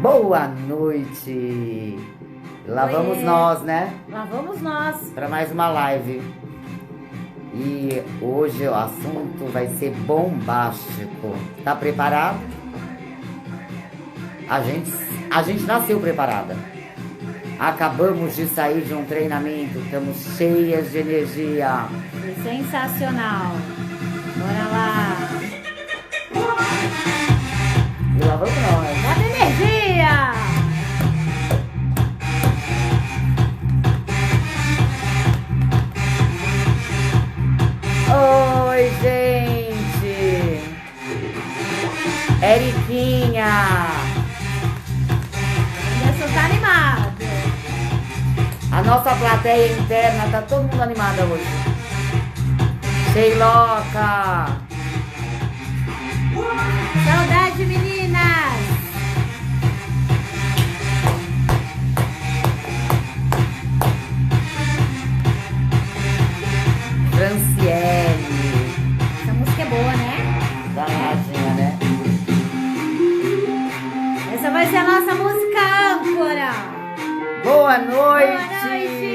Boa noite! Lá Oiê. vamos nós, né? Lá vamos nós. Para mais uma live. E hoje o assunto vai ser bombástico. Tá preparado? A gente nasceu preparada. Acabamos de sair de um treinamento, estamos cheias de energia. Foi sensacional. Bora lá. E lá vamos nós. Bota energia! Oi, gente! Eriquinha! Anderson tá animado. A nossa plateia interna tá todo mundo animada hoje. Sheiloca! Saudade, meninas! Franciele! Essa música é boa, né? Danadinha, né? Essa vai ser a nossa música âncora. Boa noite! Boa noite!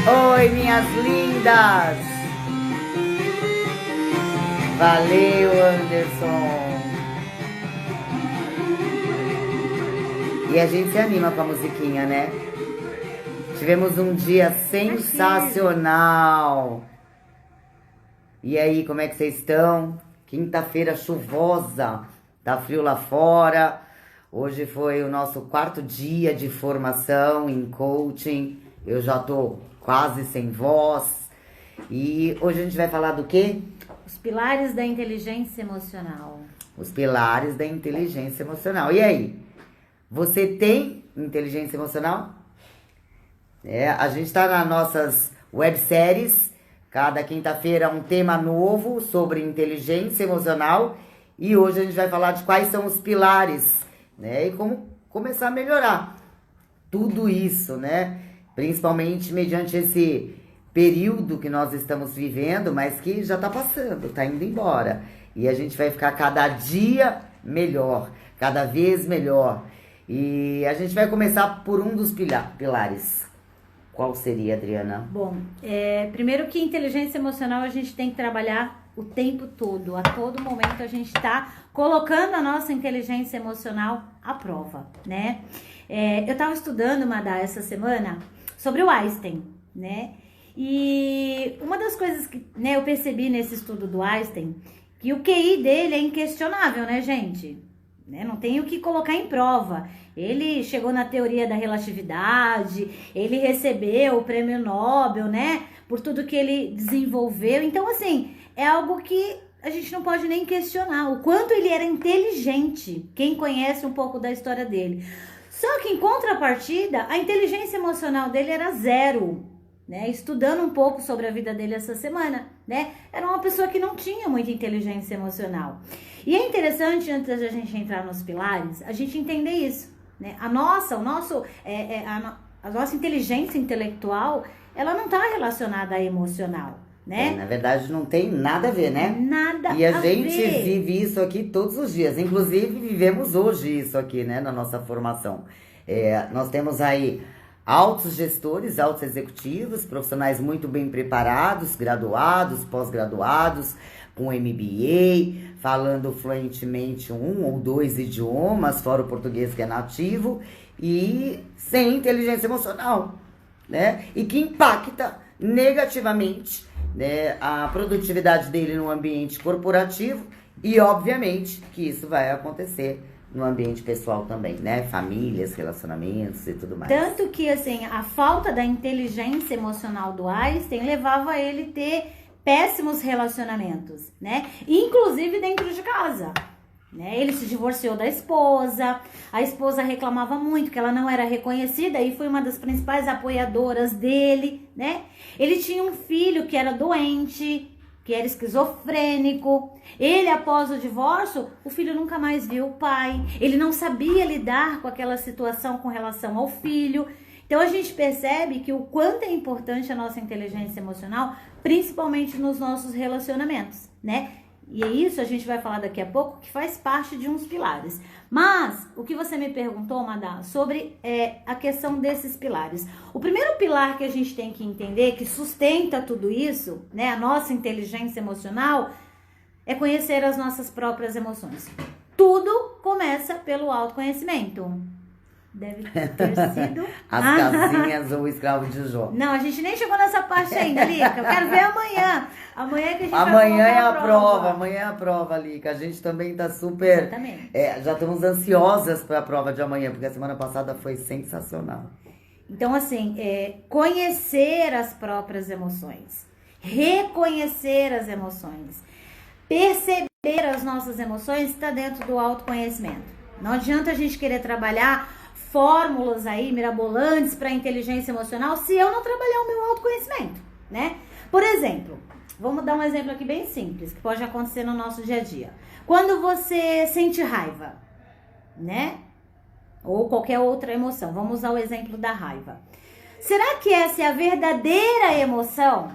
Oi, minhas lindas! Valeu, Anderson! E a gente se anima com a musiquinha, né? Tivemos um dia sensacional! E aí, como é que vocês estão? Quinta-feira chuvosa, tá frio lá fora. Hoje foi o nosso 4º dia de formação em coaching. Eu já tô quase sem voz. E hoje a gente vai falar do quê? Os pilares da inteligência emocional. Os pilares da inteligência emocional. E aí? Você tem inteligência emocional? A gente tá nas nossas webséries. Cada quinta-feira um tema novo sobre inteligência emocional. E hoje a gente vai falar de quais são os pilares, né? E como começar a melhorar tudo isso, né? Principalmente mediante esse período que nós estamos vivendo, mas que já tá passando, tá indo embora. E a gente vai ficar cada dia melhor, cada vez melhor. E a gente vai começar por um dos pilares. Qual seria, Adriana? Bom, primeiro que inteligência emocional a gente tem que trabalhar o tempo todo. A todo momento a gente tá colocando a nossa inteligência emocional à prova, né? Eu tava estudando, Madá, essa semana sobre o Einstein, né? E uma das coisas que, né, eu percebi nesse estudo do Einstein, que o QI dele é inquestionável, né, gente? Não tem o que colocar em prova. Ele chegou na teoria da relatividade, ele recebeu o prêmio Nobel, né? Por tudo que ele desenvolveu. Então, assim, é algo que a gente não pode nem questionar. O quanto ele era inteligente, quem conhece um pouco da história dele. Só que, em contrapartida, a inteligência emocional dele era zero, né? Estudando um pouco sobre a vida dele essa semana, né? Era uma pessoa que não tinha muita inteligência emocional. E é interessante, antes da gente entrar nos pilares, a gente entender isso, né? A nossa inteligência intelectual, ela não está relacionada à emocional, né? Na verdade, não tem nada a ver, né? Nada a ver. E a gente vive isso aqui todos os dias. Inclusive, vivemos hoje isso aqui, né? Na nossa formação. Nós temos aí altos gestores, altos executivos, profissionais muito bem preparados, graduados, pós-graduados, com MBA, falando fluentemente 1 ou 2 idiomas, fora o português que é nativo, e sem inteligência emocional, né? E que impacta negativamente, né, a produtividade dele no ambiente corporativo e, obviamente, que isso vai acontecer no ambiente pessoal também, né? Famílias, relacionamentos e tudo mais. Tanto que, assim, a falta da inteligência emocional do Einstein levava ele a ter péssimos relacionamentos, né? Inclusive dentro de casa, né? Ele se divorciou da esposa, a esposa reclamava muito que ela não era reconhecida e foi uma das principais apoiadoras dele, né? Ele tinha um filho que era doente, que era esquizofrênico. Ele, após o divórcio, o filho nunca mais viu o pai. Ele não sabia lidar com aquela situação com relação ao filho. Então a gente percebe que o quanto é importante a nossa inteligência emocional, principalmente nos nossos relacionamentos, né? E é isso, a gente vai falar daqui a pouco, que faz parte de uns pilares. Mas, o que você me perguntou, Madá, sobre a questão desses pilares. O primeiro pilar que a gente tem que entender, que sustenta tudo isso, né, a nossa inteligência emocional, é conhecer as nossas próprias emoções. Tudo começa pelo autoconhecimento. Deve ter sido... As casinhas ou o escravo de Jó. Não, a gente nem chegou nessa parte ainda, Lica. Eu quero ver amanhã. Amanhã que a gente Amanhã vai é a prova. prova. Amanhã é a prova, Lica. A gente também tá super... Exatamente. Já estamos ansiosas para a prova de amanhã, porque a semana passada foi sensacional. Então, assim, conhecer as próprias emoções. Reconhecer as emoções. Perceber as nossas emoções está dentro do autoconhecimento. Não adianta a gente querer trabalhar fórmulas aí mirabolantes para inteligência emocional se eu não trabalhar o meu autoconhecimento, né? Por exemplo, vamos dar um exemplo aqui bem simples, que pode acontecer no nosso dia a dia. Quando você sente raiva, né? Ou qualquer outra emoção. Vamos usar o exemplo da raiva. Será que essa é a verdadeira emoção?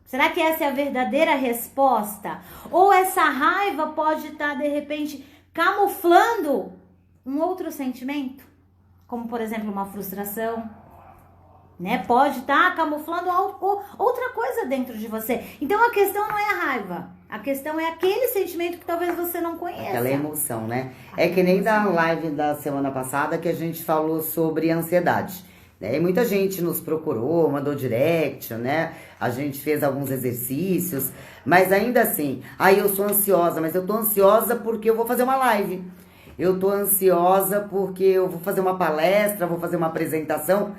Será que essa é a verdadeira resposta? Ou essa raiva pode estar, de repente, camuflando um outro sentimento? Como, por exemplo, uma frustração, né? Pode estar camuflando outra coisa dentro de você. Então, a questão não é a raiva. A questão é aquele sentimento que talvez você não conheça. Aquela emoção, né? É que nem da live da semana passada que a gente falou sobre ansiedade. Né? E muita gente nos procurou, mandou direct, né? A gente fez alguns exercícios, mas ainda assim, eu sou ansiosa, mas eu tô ansiosa porque eu vou fazer uma live. Eu tô ansiosa porque eu vou fazer uma palestra, vou fazer uma apresentação.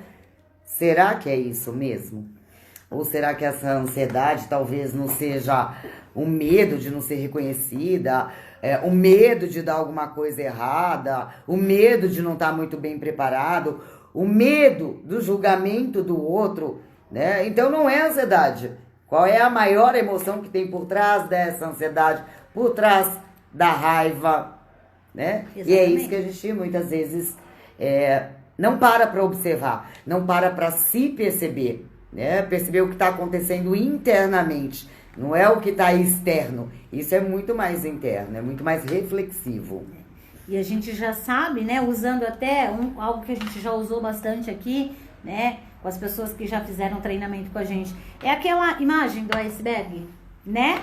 Será que é isso mesmo? Ou será que essa ansiedade talvez não seja o medo de não ser reconhecida, o medo de dar alguma coisa errada, o medo de não estar muito bem preparado, o medo do julgamento do outro, né? Então não é ansiedade. Qual é a maior emoção que tem por trás dessa ansiedade, por trás da raiva, né? Exatamente. E é isso que a gente muitas vezes não para observar, não para se perceber, né? Perceber o que está acontecendo internamente, não é o que está externo. Isso é muito mais interno, é muito mais reflexivo. E a gente já sabe, né, usando até algo que a gente já usou bastante aqui, né, com as pessoas que já fizeram treinamento com a gente, é aquela imagem do iceberg, né?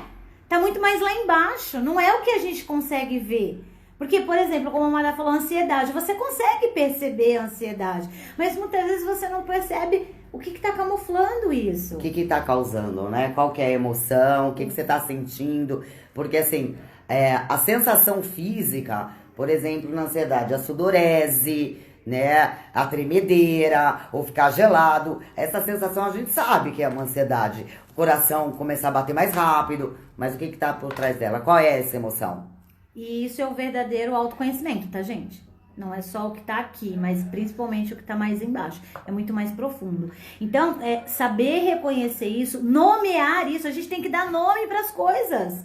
Tá muito mais lá embaixo, não é o que a gente consegue ver. Porque, por exemplo, como a Mara falou, ansiedade, você consegue perceber a ansiedade, mas muitas vezes você não percebe o que tá camuflando isso. O que tá causando, né? Qual que é a emoção, o que você tá sentindo, porque assim, a sensação física, por exemplo, na ansiedade, a sudorese, né, a tremedeira, ou ficar gelado, essa sensação a gente sabe que é uma ansiedade. O coração começar a bater mais rápido, mas o que tá por trás dela? Qual é essa emoção? E isso é o verdadeiro autoconhecimento, tá, gente? Não é só o que tá aqui, mas principalmente o que tá mais embaixo. É muito mais profundo. Então, saber reconhecer isso, nomear isso, a gente tem que dar nome pras coisas.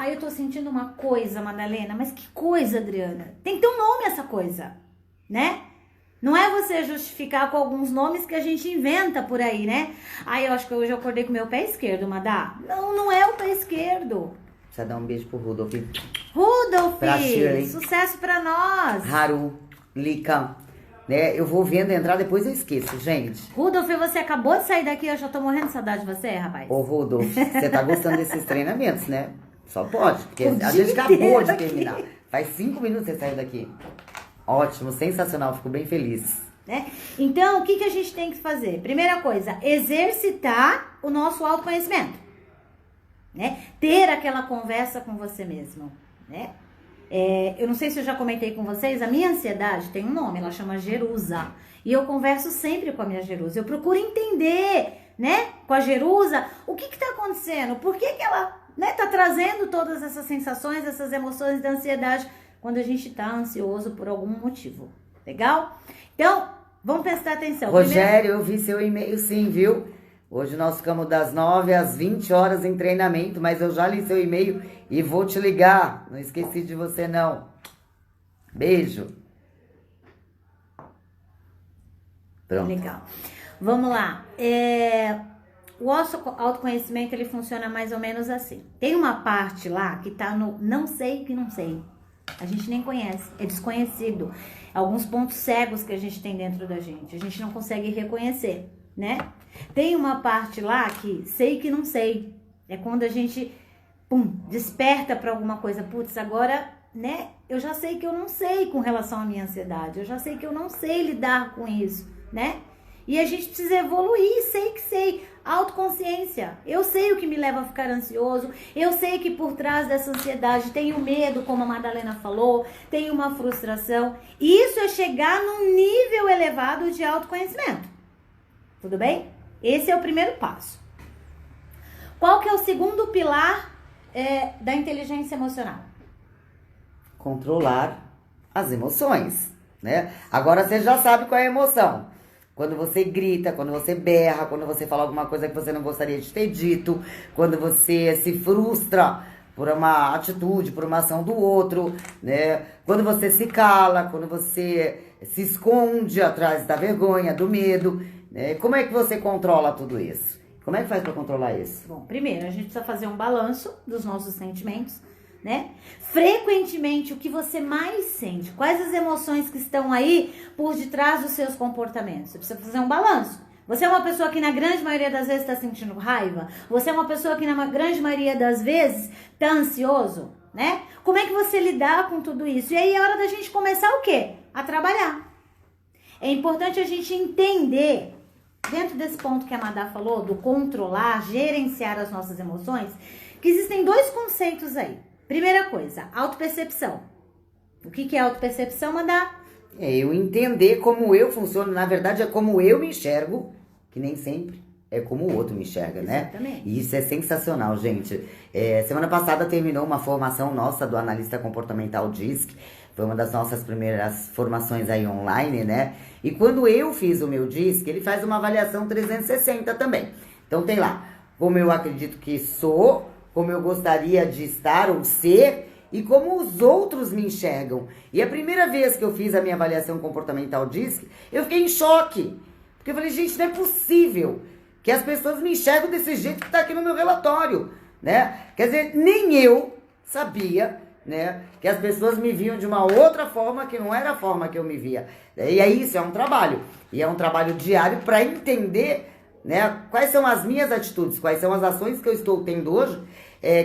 Eu tô sentindo uma coisa, Madalena, mas que coisa, Adriana? Tem que ter um nome essa coisa, né? Não é você justificar com alguns nomes que a gente inventa por aí, né? Eu acho que hoje eu acordei com o meu pé esquerdo, Madá. Não é o pé esquerdo. Precisa dar um beijo pro Rudolf. Rudolf, Pra Shirley. sucesso pra nós. Haru, Lika, né? Eu vou vendo entrar, depois eu esqueço, gente. Rudolf, você acabou de sair daqui, eu já tô morrendo de saudade de você, rapaz. Ô, Rudolf, você tá gostando desses treinamentos, né? Só pode, porque O a dia gente acabou inteiro de aqui. terminar. Faz 5 minutos que você saiu daqui. Ótimo, sensacional, fico bem feliz. Né? Então, o que a gente tem que fazer? Primeira coisa, exercitar o nosso autoconhecimento. Né? Ter aquela conversa com você mesmo. Né? Eu não sei se eu já comentei com vocês, a minha ansiedade tem um nome, ela chama Jerusa. E eu converso sempre com a minha Jerusa. Eu procuro entender, né, com a Jerusa, o que está acontecendo, por que ela, né, tá trazendo todas essas sensações, essas emoções da ansiedade quando a gente tá ansioso por algum motivo. Legal? Então, vamos prestar atenção. Rogério, eu vi seu e-mail sim, viu? Hoje nós ficamos das 9 às 20 horas em treinamento, mas eu já li seu e-mail e vou te ligar. Não esqueci de você, não. Beijo. Pronto. Legal. Vamos lá. O autoconhecimento, ele funciona mais ou menos assim. Tem uma parte lá que tá no não sei que não sei. A gente nem conhece, é desconhecido. Alguns pontos cegos que a gente tem dentro da gente, a gente não consegue reconhecer, né? Tem uma parte lá que sei que não sei. É quando a gente, desperta para alguma coisa. Putz, agora, né? Eu já sei que eu não sei com relação à minha ansiedade. Eu já sei que eu não sei lidar com isso, né? E a gente precisa evoluir, sei que sei. Autoconsciência. Eu sei o que me leva a ficar ansioso. Eu sei que por trás dessa ansiedade tem o medo, como a Madalena falou, tem uma frustração. Isso é chegar num nível elevado de autoconhecimento. Tudo bem? Esse é o primeiro passo. Qual que é o segundo pilar da inteligência emocional? Controlar as emoções, né? Agora você já sabe qual é a emoção. Quando você grita, quando você berra, quando você fala alguma coisa que você não gostaria de ter dito, quando você se frustra por uma atitude, por uma ação do outro, né? Quando você se cala, quando você se esconde atrás da vergonha, do medo, né? Como é que você controla tudo isso? Como é que faz para controlar isso? Bom, primeiro, a gente precisa fazer um balanço dos nossos sentimentos, né? Frequentemente, o que você mais sente? Quais as emoções que estão aí por detrás dos seus comportamentos? Você precisa fazer um balanço. Você é uma pessoa que na grande maioria das vezes está sentindo raiva? Você é uma pessoa que na grande maioria das vezes está ansioso, né? Como é que você lidar com tudo isso? E aí é hora da gente começar o quê? A trabalhar. É importante a gente entender, dentro desse ponto que a Madá falou, do controlar, gerenciar as nossas emoções, que existem dois conceitos aí. Primeira coisa, autopercepção. O que é autopercepção, Madá? É eu entender como eu funciono. Na verdade, é como eu me enxergo, que nem sempre é como o outro me enxerga, né? Exatamente. E isso é sensacional, gente. Semana passada terminou uma formação nossa do analista comportamental DISC. Foi uma das nossas primeiras formações aí online, né? E quando eu fiz o meu DISC, ele faz uma avaliação 360 também. Então tem lá como eu acredito que sou, como eu gostaria de estar ou ser e como os outros me enxergam. E a primeira vez que eu fiz a minha avaliação comportamental DISC, eu fiquei em choque. Porque eu falei, gente, não é possível que as pessoas me enxergam desse jeito que tá aqui no meu relatório, né? Quer dizer, nem eu sabia, né, que as pessoas me viam de uma outra forma que não era a forma que eu me via. E é isso, é um trabalho. E é um trabalho diário para entender, né, quais são as minhas atitudes, quais são as ações que eu estou tendo hoje,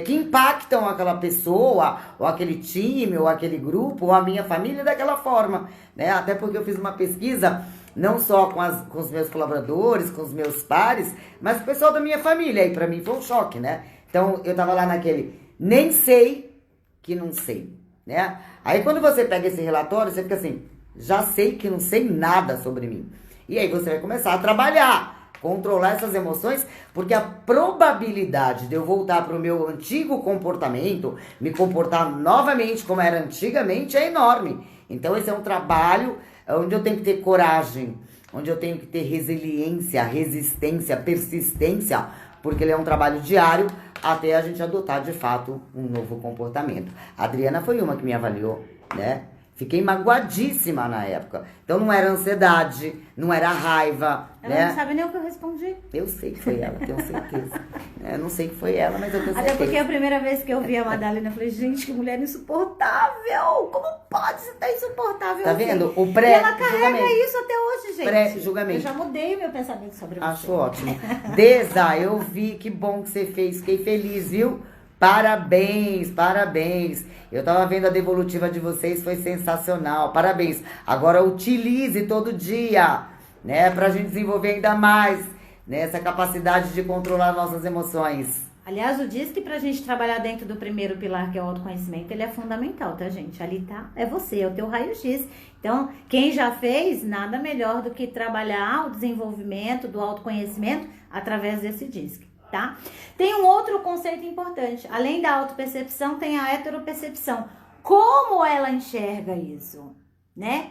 que impactam aquela pessoa, ou aquele time, ou aquele grupo, ou a minha família daquela forma, né? Até porque eu fiz uma pesquisa não só com os meus colaboradores, com os meus pares, mas com o pessoal da minha família. E pra mim foi um choque, né? Então eu tava lá naquele nem sei que não sei, né? Aí quando você pega esse relatório, você fica assim, já sei que não sei nada sobre mim. E aí você vai começar a trabalhar, controlar essas emoções, porque a probabilidade de eu voltar para o meu antigo comportamento, me comportar novamente como era antigamente, é enorme. Então esse é um trabalho onde eu tenho que ter coragem, onde eu tenho que ter resiliência, resistência, persistência, porque ele é um trabalho diário até a gente adotar de fato um novo comportamento. A Adriana foi uma que me avaliou, né? Fiquei magoadíssima na época. Então não era ansiedade, não era raiva, Ela né? não sabe nem o que eu respondi. Eu sei que foi ela, tenho certeza. Eu não sei que foi ela, mas eu tenho certeza. Até porque a primeira vez que eu vi a Madalena, eu falei, gente, que mulher insuportável! Como pode você estar insuportável Tá assim? vendo? O E ela carrega pré-julgamento. isso até hoje, gente. Pré-julgamento. Eu já mudei o meu pensamento sobre você. Acho ótimo. Deza, eu vi, que bom que você fez. Fiquei feliz, viu? Parabéns, parabéns. Eu tava vendo a devolutiva de vocês, foi sensacional. Parabéns. Agora utilize todo dia, né? Pra gente desenvolver ainda mais, né, essa capacidade de controlar nossas emoções. Aliás, o DISC pra gente trabalhar dentro do primeiro pilar, que é o autoconhecimento, ele é fundamental, tá, gente? Ali tá, é você, é o teu raio-x. Então, quem já fez, nada melhor do que trabalhar o desenvolvimento do autoconhecimento através desse DISC, tá? Tem um outro conceito importante. Além da autopercepção, tem a heteropercepção. Como ela enxerga isso, né?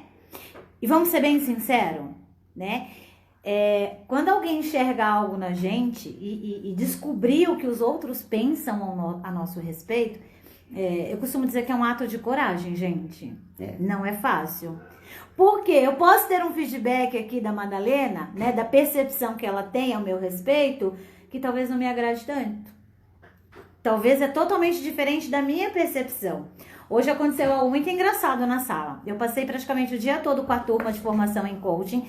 E vamos ser bem sinceros, né? Quando alguém enxerga algo na gente e descobrir o que os outros pensam a nosso respeito, eu costumo dizer que é um ato de coragem, gente. Não é fácil. Porque eu posso ter um feedback aqui da Madalena, né, da percepção que ela tem ao meu respeito, que talvez não me agrade tanto. Talvez é totalmente diferente da minha percepção. Hoje aconteceu algo muito engraçado na sala. Eu passei praticamente o dia todo com a turma de formação em coaching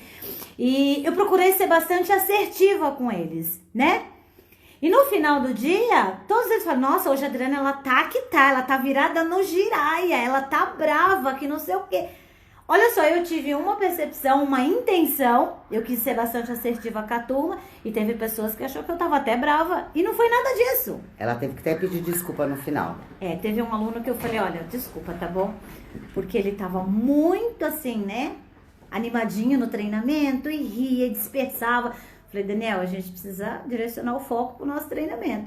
e eu procurei ser bastante assertiva com eles, né? E no final do dia, todos eles falam, nossa, hoje a Adriana, ela tá virada no giraia, ela tá brava, que não sei o quê. Olha só, eu tive uma percepção, uma intenção, eu quis ser bastante assertiva com a turma, e teve pessoas que achou que eu tava até brava, e não foi nada disso. Ela teve que até pedir desculpa no final. Teve um aluno que eu falei, olha, desculpa, tá bom? Porque ele tava muito assim, né, animadinho no treinamento, e ria, e dispersava. Falei, Daniel, a gente precisa direcionar o foco pro nosso treinamento.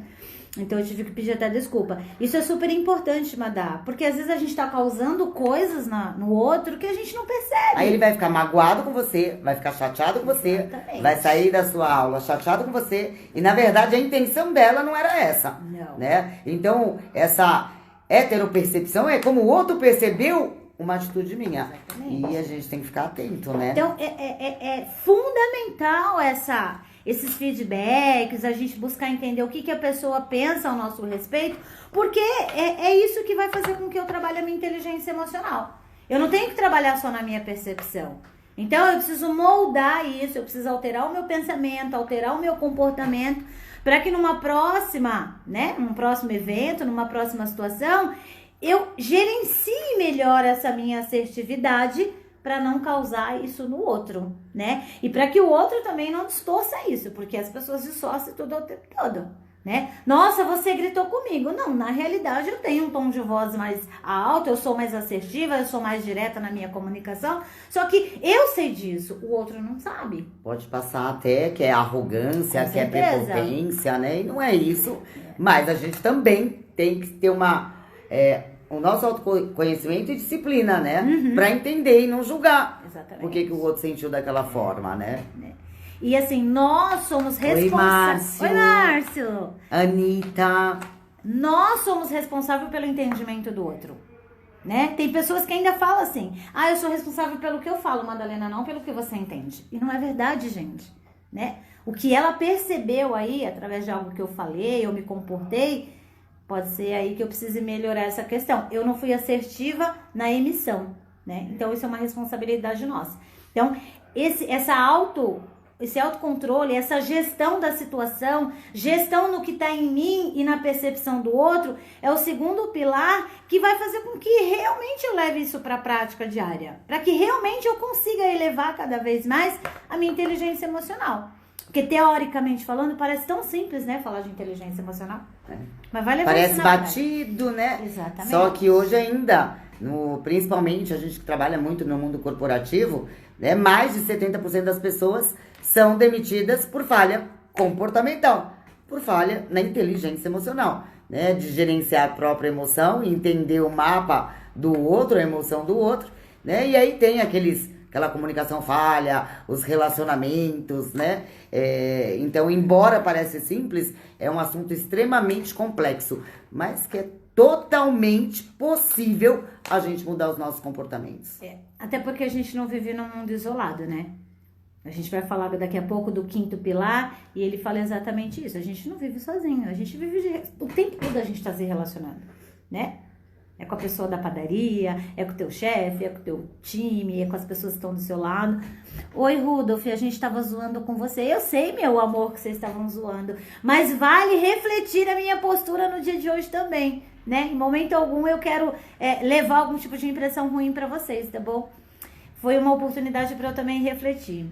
Então eu tive que pedir até desculpa. Isso é super importante, Madá, porque às vezes a gente tá causando coisas no outro que a gente não percebe. Aí ele vai ficar magoado com você, vai ficar chateado com você, Exatamente. vai sair da sua aula chateado com você, e na verdade a intenção dela não era essa. Não. Né? Então, essa heteropercepção é como o outro percebeu uma atitude minha. Exatamente. E a gente tem que ficar atento, né? Então, é fundamental esses feedbacks, a gente buscar entender o que a pessoa pensa ao nosso respeito, porque é isso que vai fazer com que eu trabalhe a minha inteligência emocional. Eu não tenho que trabalhar só na minha percepção. Então, eu preciso moldar isso, eu preciso alterar o meu pensamento, alterar o meu comportamento, para que numa próxima, né, num próximo evento, numa próxima situação, eu gerencie melhor essa minha assertividade para não causar isso no outro, né? E para que o outro também não distorça isso, porque as pessoas distorcem tudo o tempo todo, né? Nossa, você gritou comigo. Não, na realidade eu tenho um tom de voz mais alto, eu sou mais assertiva, eu sou mais direta na minha comunicação, só que eu sei disso, o outro não sabe. Pode passar até que é arrogância, Com que é certeza. prepotência, né? E não é isso. Mas a gente também tem que ter o nosso autoconhecimento e disciplina, né? Pra entender e não julgar. Exatamente. Por que o outro sentiu daquela forma, né? E assim, nós somos responsáveis. Márcio. Oi, Márcio. Anitta. Nós somos responsáveis pelo entendimento do outro, né? Tem pessoas que ainda falam assim, eu sou responsável pelo que eu falo, Madalena, não pelo que você entende. E não é verdade, gente, né? O que ela percebeu aí, através de algo que eu falei, eu me comportei, pode ser aí que eu precise melhorar essa questão. Eu não fui assertiva na emissão, né? Então, isso é uma responsabilidade nossa. Então, esse autocontrole, essa gestão da situação, gestão no que está em mim e na percepção do outro, é o segundo pilar que vai fazer com que realmente eu leve isso para a prática diária. Para que realmente eu consiga elevar cada vez mais a minha inteligência emocional. Porque, teoricamente falando, parece tão simples, né? Falar de inteligência emocional. Mas vai levar Parece isso na batido, né? Exatamente. Só que hoje ainda, principalmente a gente que trabalha muito no mundo corporativo, né? Mais de 70% das pessoas são demitidas por falha comportamental, por falha na inteligência emocional, né? De gerenciar a própria emoção, entender o mapa do outro, a emoção do outro, né? E aí tem aquela comunicação falha, os relacionamentos, né? Então, embora pareça simples, é um assunto extremamente complexo, mas que é totalmente possível a gente mudar os nossos comportamentos. Até porque a gente não vive num mundo isolado, né? A gente vai falar daqui a pouco do quinto pilar e ele fala exatamente isso. A gente não vive sozinho, a gente vive o tempo todo a gente tá se relacionando, né? É com a pessoa da padaria, é com o teu chefe, é com o teu time, é com as pessoas que estão do seu lado. Oi, Rudolf, a gente tava zoando com você. Eu sei, meu amor, que vocês estavam zoando. Mas vale refletir a minha postura no dia de hoje também, né? Em momento algum eu quero levar algum tipo de impressão ruim pra vocês, tá bom? Foi uma oportunidade pra eu também refletir.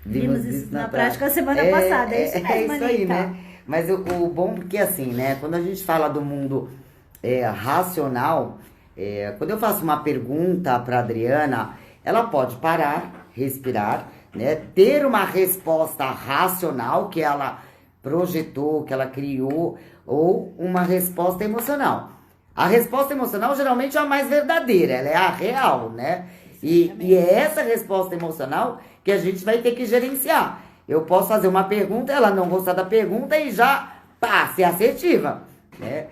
Vimos isso na prática semana passada. É isso mesmo, isso aí, né? Mas o bom é que assim, né? Quando a gente fala do mundo racional, quando eu faço uma pergunta para Adriana, ela pode parar, respirar, né, ter uma resposta racional que ela projetou, que ela criou, ou uma resposta emocional. A resposta emocional geralmente é a mais verdadeira, ela é a real, né? E é essa resposta emocional que a gente vai ter que gerenciar. Eu posso fazer uma pergunta, ela não gostar da pergunta e já ser assertiva, né?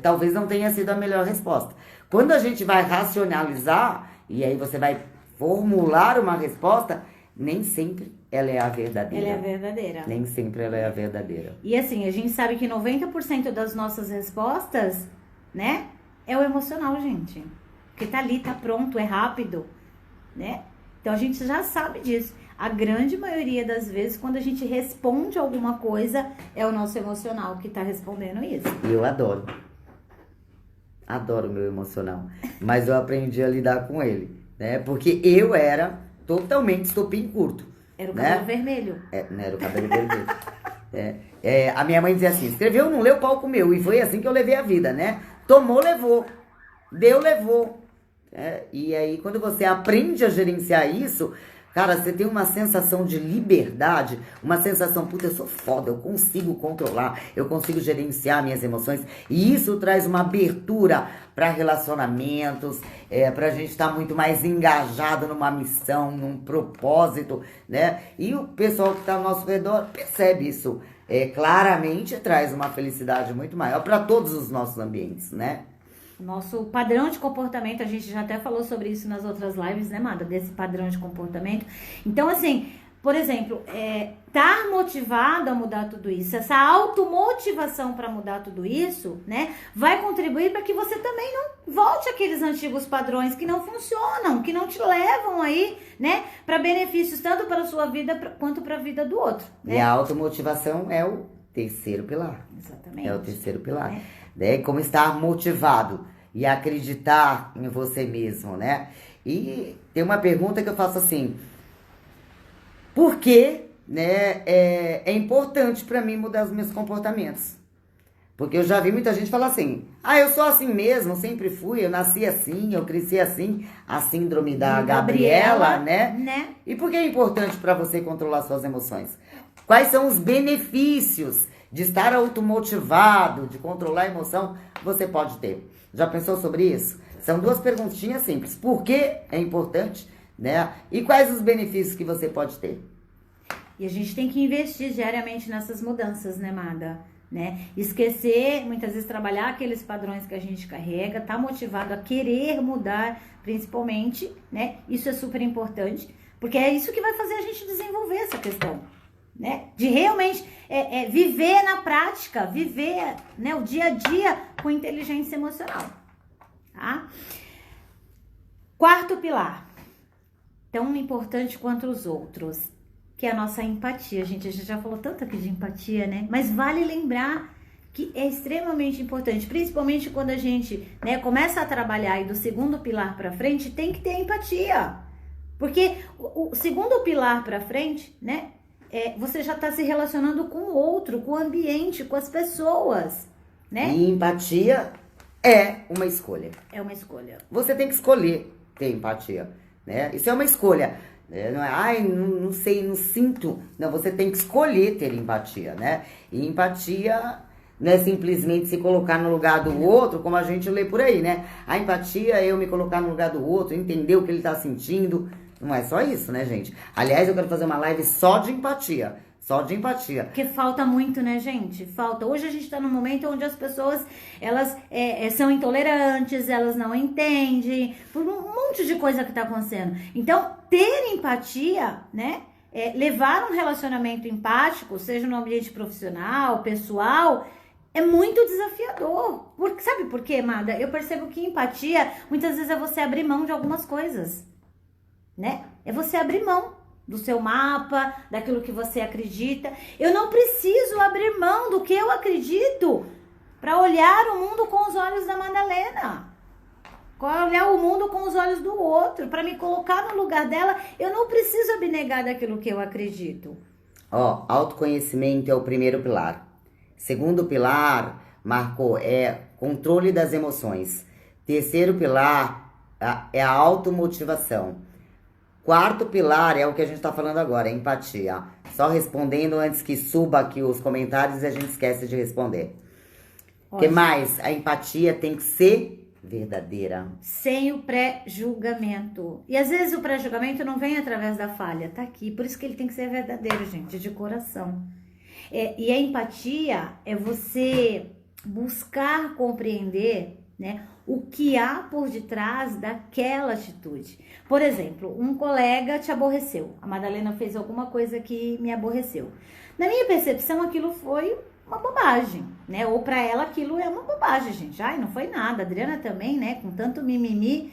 talvez não tenha sido a melhor resposta. Quando a gente vai racionalizar, e aí você vai formular uma resposta, nem sempre ela é a verdadeira. Ela é a verdadeira. Nem sempre ela é a verdadeira. E assim, a gente sabe que 90% das nossas respostas, né, é o emocional, gente. Porque tá ali, tá pronto, é rápido, né? Então a gente já sabe disso. A grande maioria das vezes, quando a gente responde alguma coisa, é o nosso emocional que tá respondendo isso. E eu adoro. Adoro o meu emocional. Mas eu aprendi a lidar com ele, né? Porque eu era totalmente estopim curto. Era o cabelo vermelho. Não era o cabelo vermelho. A minha mãe dizia assim, escreveu, não leu, pau comeu. E foi assim que eu levei a vida, né? Tomou, levou. Deu, levou. E aí, quando você aprende a gerenciar isso, cara, você tem uma sensação de liberdade, uma sensação, puta, eu sou foda, eu consigo controlar, eu consigo gerenciar minhas emoções. E isso traz uma abertura para relacionamentos, pra gente estar muito mais engajado numa missão, num propósito, né? E o pessoal que tá ao nosso redor percebe isso. Claramente traz uma felicidade muito maior para todos os nossos ambientes, né? Nosso padrão de comportamento, a gente já até falou sobre isso nas outras lives, né, Mada? Desse padrão de comportamento. Então, assim, por exemplo, estar motivado a mudar tudo isso, essa automotivação para mudar tudo isso, né, vai contribuir para que você também não volte àqueles antigos padrões que não funcionam, que não te levam aí, né, para benefícios tanto para a sua vida quanto para a vida do outro. Né? E a automotivação é o terceiro pilar. Exatamente. É o terceiro pilar. Né? Como estar motivado e acreditar em você mesmo, né? E tem uma pergunta que eu faço assim: por que, né, é importante para mim mudar os meus comportamentos? Porque eu já vi muita gente falar assim: eu sou assim mesmo, sempre fui, eu nasci assim, eu cresci assim, a síndrome da Gabriela, né? E por que é importante para você controlar suas emoções? Quais são os benefícios de estar automotivado, de controlar a emoção, você pode ter? Já pensou sobre isso? São duas perguntinhas simples. Por que é importante, né? E quais os benefícios que você pode ter? E a gente tem que investir diariamente nessas mudanças, né, Mada? Né? Esquecer, muitas vezes trabalhar aqueles padrões que a gente carrega, tá motivado a querer mudar, principalmente, né? Isso é super importante, porque é isso que vai fazer a gente desenvolver essa questão. Né? De realmente viver na prática, viver, né, o dia a dia com inteligência emocional. Tá? Quarto pilar, tão importante quanto os outros, que é a nossa empatia. Gente, a gente já falou tanto aqui de empatia, né? Mas vale lembrar que é extremamente importante, principalmente quando a gente, né, começa a trabalhar e do segundo pilar para frente, tem que ter empatia. Porque o segundo pilar para frente, né? Você já está se relacionando com o outro, com o ambiente, com as pessoas, né? E empatia é uma escolha. É uma escolha. Você tem que escolher ter empatia, né? Isso é uma escolha. Não é, não sei, não sinto. Não, você tem que escolher ter empatia, né? E empatia não é simplesmente se colocar no lugar do outro, como a gente lê por aí, né? A empatia é eu me colocar no lugar do outro, entender o que ele está sentindo. Não é só isso, né, gente? Aliás, eu quero fazer uma live só de empatia. Só de empatia. Porque falta muito, né, gente? Falta. Hoje a gente tá num momento onde as pessoas, elas são intolerantes, elas não entendem, por um monte de coisa que tá acontecendo. Então, ter empatia, né? Levar um relacionamento empático, seja no ambiente profissional, pessoal, é muito desafiador. Sabe por quê, Mada? Eu percebo que empatia, muitas vezes, é você abrir mão de algumas coisas. Né? É você abrir mão do seu mapa, daquilo que você acredita. Eu não preciso abrir mão do que eu acredito para olhar o mundo com os olhos da Madalena. Para olhar o mundo com os olhos do outro, para me colocar no lugar dela, eu não preciso abnegar daquilo que eu acredito. Autoconhecimento é o primeiro pilar. Segundo pilar, Marcou, controle das emoções. Terceiro pilar é a automotivação. Quarto pilar é o que a gente tá falando agora, empatia. Só respondendo antes que suba aqui os comentários e a gente esquece de responder. O que mais? A empatia tem que ser verdadeira. Sem o pré-julgamento. E às vezes o pré-julgamento não vem através da falha, tá aqui. Por isso que ele tem que ser verdadeiro, gente, de coração. E a empatia é você buscar compreender, né, o que há por detrás daquela atitude. Por exemplo, um colega te aborreceu. A Madalena fez alguma coisa que me aborreceu. Na minha percepção, aquilo foi uma bobagem, né? Ou para ela aquilo é uma bobagem, gente. Ai, não foi nada. A Adriana também, né? Com tanto mimimi.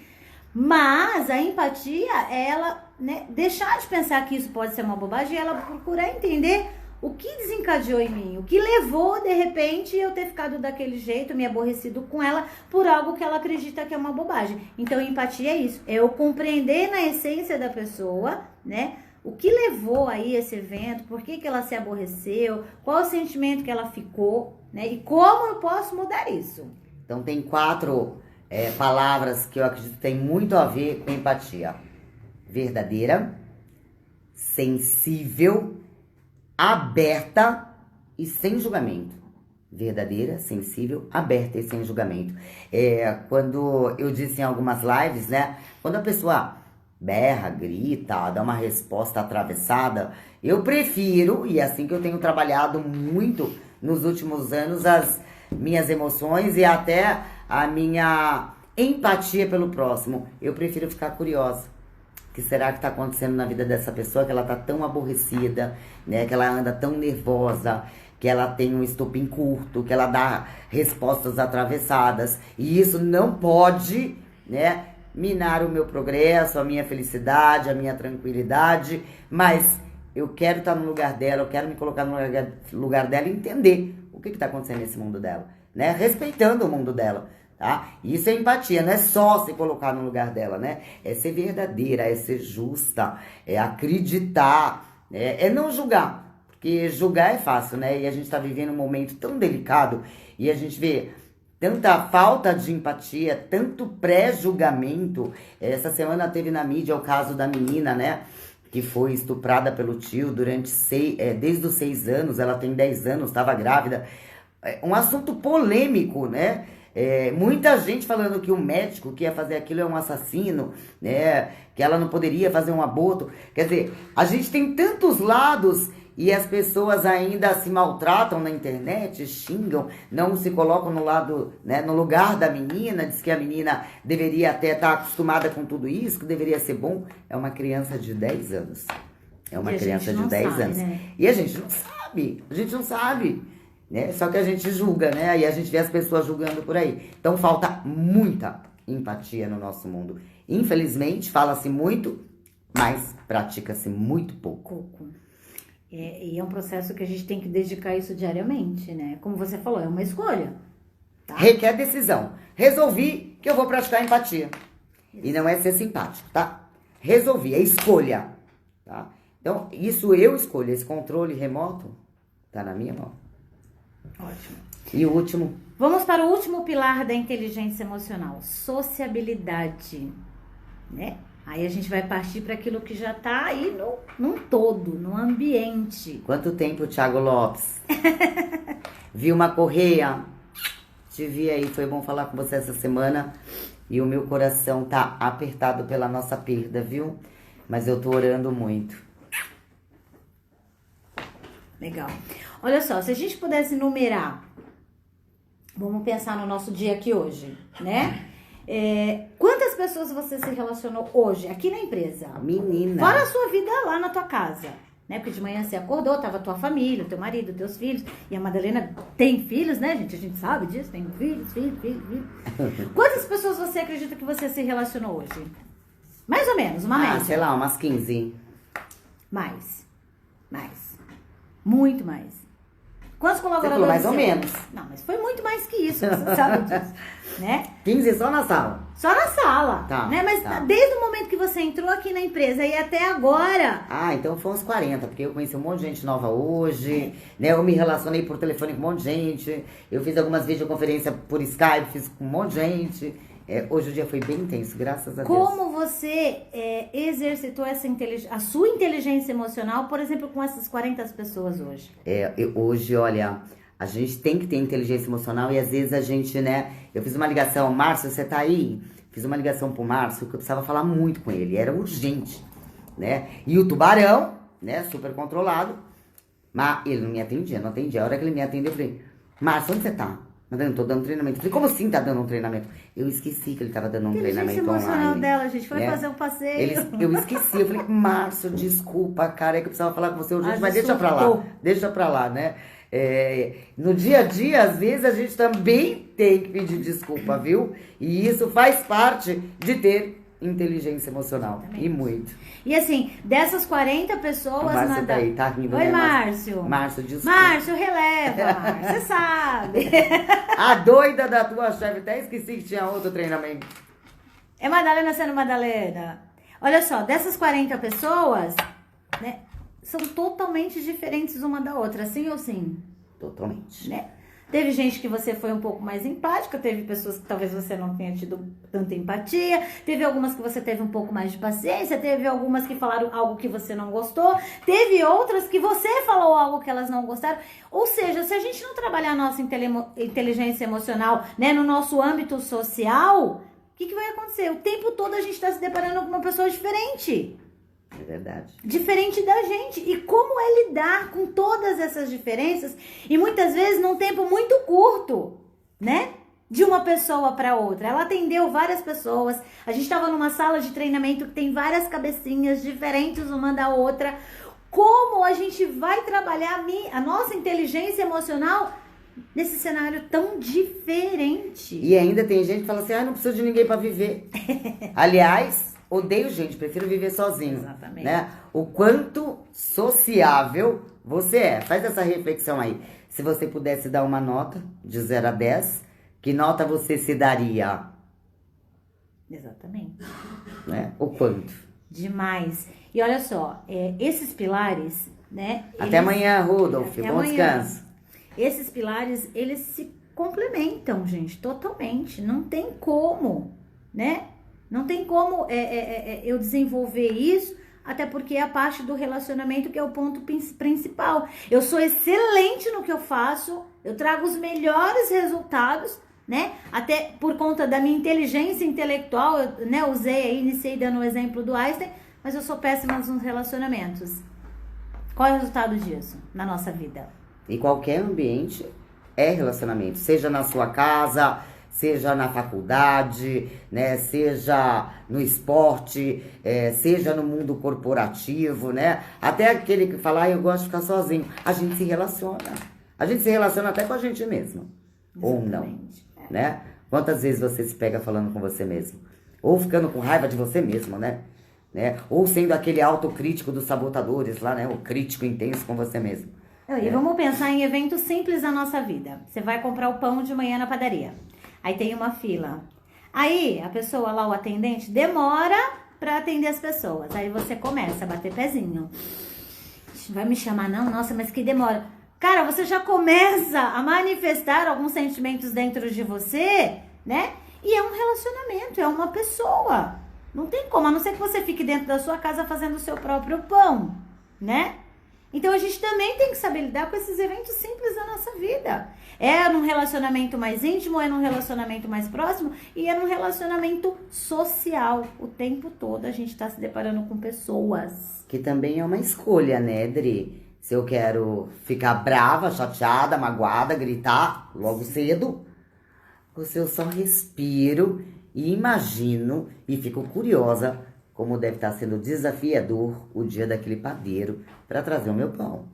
Mas a empatia é ela, né, deixar de pensar que isso pode ser uma bobagem e ela procurar entender o que desencadeou em mim, o que levou, de repente, eu ter ficado daquele jeito, me aborrecido com ela por algo que ela acredita que é uma bobagem. Então, empatia é isso, é eu compreender na essência da pessoa, né, o que levou aí esse evento, por que ela se aborreceu, qual o sentimento que ela ficou, né, e como eu posso mudar isso. Então, tem 4 palavras que eu acredito que tem muito a ver com empatia. Verdadeira, sensível, aberta e sem julgamento. Verdadeira, sensível, aberta e sem julgamento. Quando eu disse em algumas lives, né? Quando a pessoa berra, grita, dá uma resposta atravessada, eu prefiro, e é assim que eu tenho trabalhado muito nos últimos anos, as minhas emoções e até a minha empatia pelo próximo. Eu prefiro ficar curiosa. O que será que está acontecendo na vida dessa pessoa, que ela está tão aborrecida, né? Que ela anda tão nervosa, que ela tem um estopim curto, que ela dá respostas atravessadas. E isso não pode, né, minar o meu progresso, a minha felicidade, a minha tranquilidade. Mas eu quero estar no lugar dela, eu quero me colocar no lugar dela e entender o que está acontecendo nesse mundo dela, né? Respeitando o mundo dela. Tá? Isso é empatia, não é só se colocar no lugar dela, né? É ser verdadeira, é ser justa, é acreditar, né? É não julgar, porque julgar é fácil, né? E a gente tá vivendo um momento tão delicado e a gente vê tanta falta de empatia, tanto pré-julgamento. Essa semana teve na mídia o caso da menina, né? Que foi estuprada pelo tio durante desde os 6 anos, ela tem 10 anos, estava grávida. Um assunto polêmico, né? Muita gente falando que o médico que ia fazer aquilo é um assassino, né? Que ela não poderia fazer um aborto. Quer dizer, a gente tem tantos lados e as pessoas ainda se maltratam na internet, xingam, não se colocam no lado, né, no lugar da menina, diz que a menina deveria até estar acostumada com tudo isso, que deveria ser bom. É uma criança de 10 anos. É uma criança de 10 anos. Né? E a gente não sabe. Né? Só que a gente julga, né? Aí a gente vê as pessoas julgando por aí. Então falta muita empatia no nosso mundo. Infelizmente, fala-se muito, mas pratica-se muito pouco. E é um processo que a gente tem que dedicar isso diariamente, né? Como você falou, é uma escolha. Tá? Requer decisão. Resolvi que eu vou praticar empatia. Isso. E não é ser simpático, tá? Resolvi, é escolha. Tá? Então, isso eu escolho. Esse controle remoto tá na minha mão. Ótimo. E o último? Vamos para o último pilar da inteligência emocional, sociabilidade, né? Aí a gente vai partir para aquilo que já tá aí num todo, no ambiente. Quanto tempo, Thiago Lopes? Vilma Correia, te vi aí, foi bom falar com você essa semana. E o meu coração tá apertado pela nossa perda, viu? Mas eu tô orando muito. Legal. Olha só, se a gente pudesse numerar, vamos pensar no nosso dia aqui hoje, né? Quantas pessoas você se relacionou hoje aqui na empresa? Menina. Fora a sua vida lá na tua casa, né? Porque de manhã você acordou, tava tua família, teu marido, teus filhos. E a Madalena tem filhos, né, gente? A gente sabe disso, tem filhos. Quantas pessoas você acredita que você se relacionou hoje? Mais ou menos, uma média. Sei lá, umas 15. Mais. Muito mais. Quantos colaboradores? Mais ou menos. Não, mas foi muito mais que isso, você sabe disso, né? 15 só na sala. Só na sala, tá, né? Mas tá. Desde o momento que você entrou aqui na empresa e até agora... Ah, então foi uns 40, porque eu conheci um monte de gente nova hoje, né? Eu me relacionei por telefone com um monte de gente, eu fiz algumas videoconferências por Skype, fiz com um monte de gente. Hoje o dia foi bem intenso, graças a Deus. Como você exercitou a sua inteligência emocional, por exemplo, com essas 40 pessoas hoje? Hoje, olha, a gente tem que ter inteligência emocional e às vezes a gente, né? Eu fiz uma ligação, Márcio, você tá aí? Fiz uma ligação pro Márcio que eu precisava falar muito com ele, era urgente, né? E o tubarão, né, super controlado, mas ele não me atendia, não atendia. A hora que ele me atendeu, eu falei, Márcio, onde você tá? Mas eu não tô dando treinamento. Eu falei, como assim tá dando um treinamento? Eu esqueci que ele tava dando um treinamento online. Emocional dela, gente, foi fazer um passeio. Eu esqueci, eu falei, Márcio, desculpa, cara, é que eu precisava falar com você urgente, mas desculpa. deixa pra lá, né? No dia a dia, às vezes, a gente também tem que pedir desculpa, viu? E isso faz parte de ter inteligência emocional. Exatamente. E muito. E assim, dessas 40 pessoas... O Márcio tá aí, tá rindo. Oi, né, Márcio. Márcio, desculpa. Márcio, releva, Márcio, você sabe. A doida da tua chefe, até esqueci que tinha outro treinamento. É Madalena sendo Madalena. Olha só, dessas 40 pessoas, né, são totalmente diferentes uma da outra, sim ou sim? Totalmente. Né? Teve gente que você foi um pouco mais empática, teve pessoas que talvez você não tenha tido tanta empatia, teve algumas que você teve um pouco mais de paciência, teve algumas que falaram algo que você não gostou, teve outras que você falou algo que elas não gostaram. Ou seja, se a gente não trabalhar a nossa inteligência emocional, né, no nosso âmbito social, o que vai acontecer? O tempo todo a gente está se deparando com uma pessoa diferente. É verdade. Diferente da gente. E como é lidar com todas essas diferenças e muitas vezes num tempo muito curto, né? De uma pessoa para outra. Ela atendeu várias pessoas. A gente estava numa sala de treinamento que tem várias cabecinhas diferentes uma da outra. Como a gente vai trabalhar a nossa inteligência emocional nesse cenário tão diferente? E ainda tem gente que fala assim, não preciso de ninguém para viver. Aliás... Odeio gente, prefiro viver sozinho. Exatamente. Né? O quanto sociável você é. Faz essa reflexão aí. Se você pudesse dar uma nota de 0 a 10, que nota você se daria? Exatamente. Né? O quanto? Demais. E olha só, esses pilares, né? Até amanhã, Rudolf. Bom descanso. Esses pilares, eles se complementam, gente, totalmente. Não tem como, né? Não tem como eu desenvolver isso, até porque é a parte do relacionamento que é o ponto principal. Eu sou excelente no que eu faço, eu trago os melhores resultados, né? Até por conta da minha inteligência intelectual, eu, né, iniciei dando o exemplo do Einstein, mas eu sou péssima nos relacionamentos. Qual é o resultado disso na nossa vida? Em qualquer ambiente é relacionamento, seja na sua casa... Seja na faculdade, né? Seja no esporte, seja no mundo corporativo, né? Até aquele que fala, eu gosto de ficar sozinho. A gente se relaciona. A gente se relaciona até com a gente mesmo. Exatamente. Ou não, né? Quantas vezes você se pega falando com você mesmo? Ou ficando com raiva de você mesmo, né? Ou sendo aquele autocrítico dos sabotadores lá, né? O crítico intenso com você mesmo. E vamos pensar em eventos simples da nossa vida. Você vai comprar o pão de manhã na padaria. Aí tem uma fila. Aí a pessoa lá, o atendente, demora pra atender as pessoas. Aí você começa a bater pezinho. Vai me chamar não? Nossa, mas que demora. Cara, você já começa a manifestar alguns sentimentos dentro de você, né? E é um relacionamento, é uma pessoa. Não tem como, a não ser que você fique dentro da sua casa fazendo o seu próprio pão, né? Então a gente também tem que saber lidar com esses eventos simples da nossa vida. É num relacionamento mais íntimo, é num relacionamento mais próximo e é num relacionamento social. O tempo todo a gente está se deparando com pessoas. Que também é uma escolha, né, Dri? Se eu quero ficar brava, chateada, magoada, gritar logo cedo, ou se eu só respiro e imagino e fico curiosa como deve estar sendo desafiador o dia daquele padeiro para trazer o meu pão.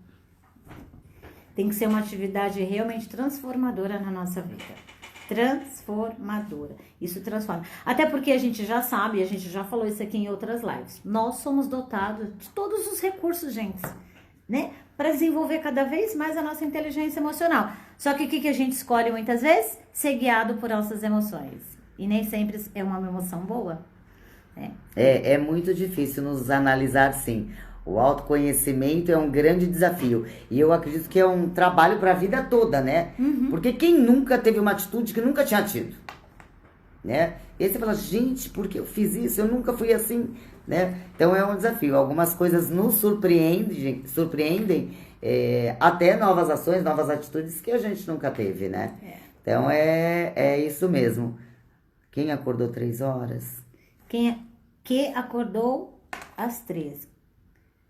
Tem que ser uma atividade realmente transformadora na nossa vida. Transformadora. Isso transforma. Até porque a gente já sabe, a gente já falou isso aqui em outras lives. Nós somos dotados de todos os recursos, gente, né? Para desenvolver cada vez mais a nossa inteligência emocional. Só que o que a gente escolhe muitas vezes? Ser guiado por nossas emoções. E nem sempre é uma emoção boa. É muito difícil nos analisar, sim. O autoconhecimento é um grande desafio. E eu acredito que é um trabalho para a vida toda, né? Uhum. Porque quem nunca teve uma atitude que nunca tinha tido? Né? E aí você fala, gente, por que eu fiz isso? Eu nunca fui assim, né? Então é um desafio. Algumas coisas nos surpreendem até novas ações, novas atitudes que a gente nunca teve, né? Então é isso mesmo. Quem acordou 3 horas? Que acordou às 3.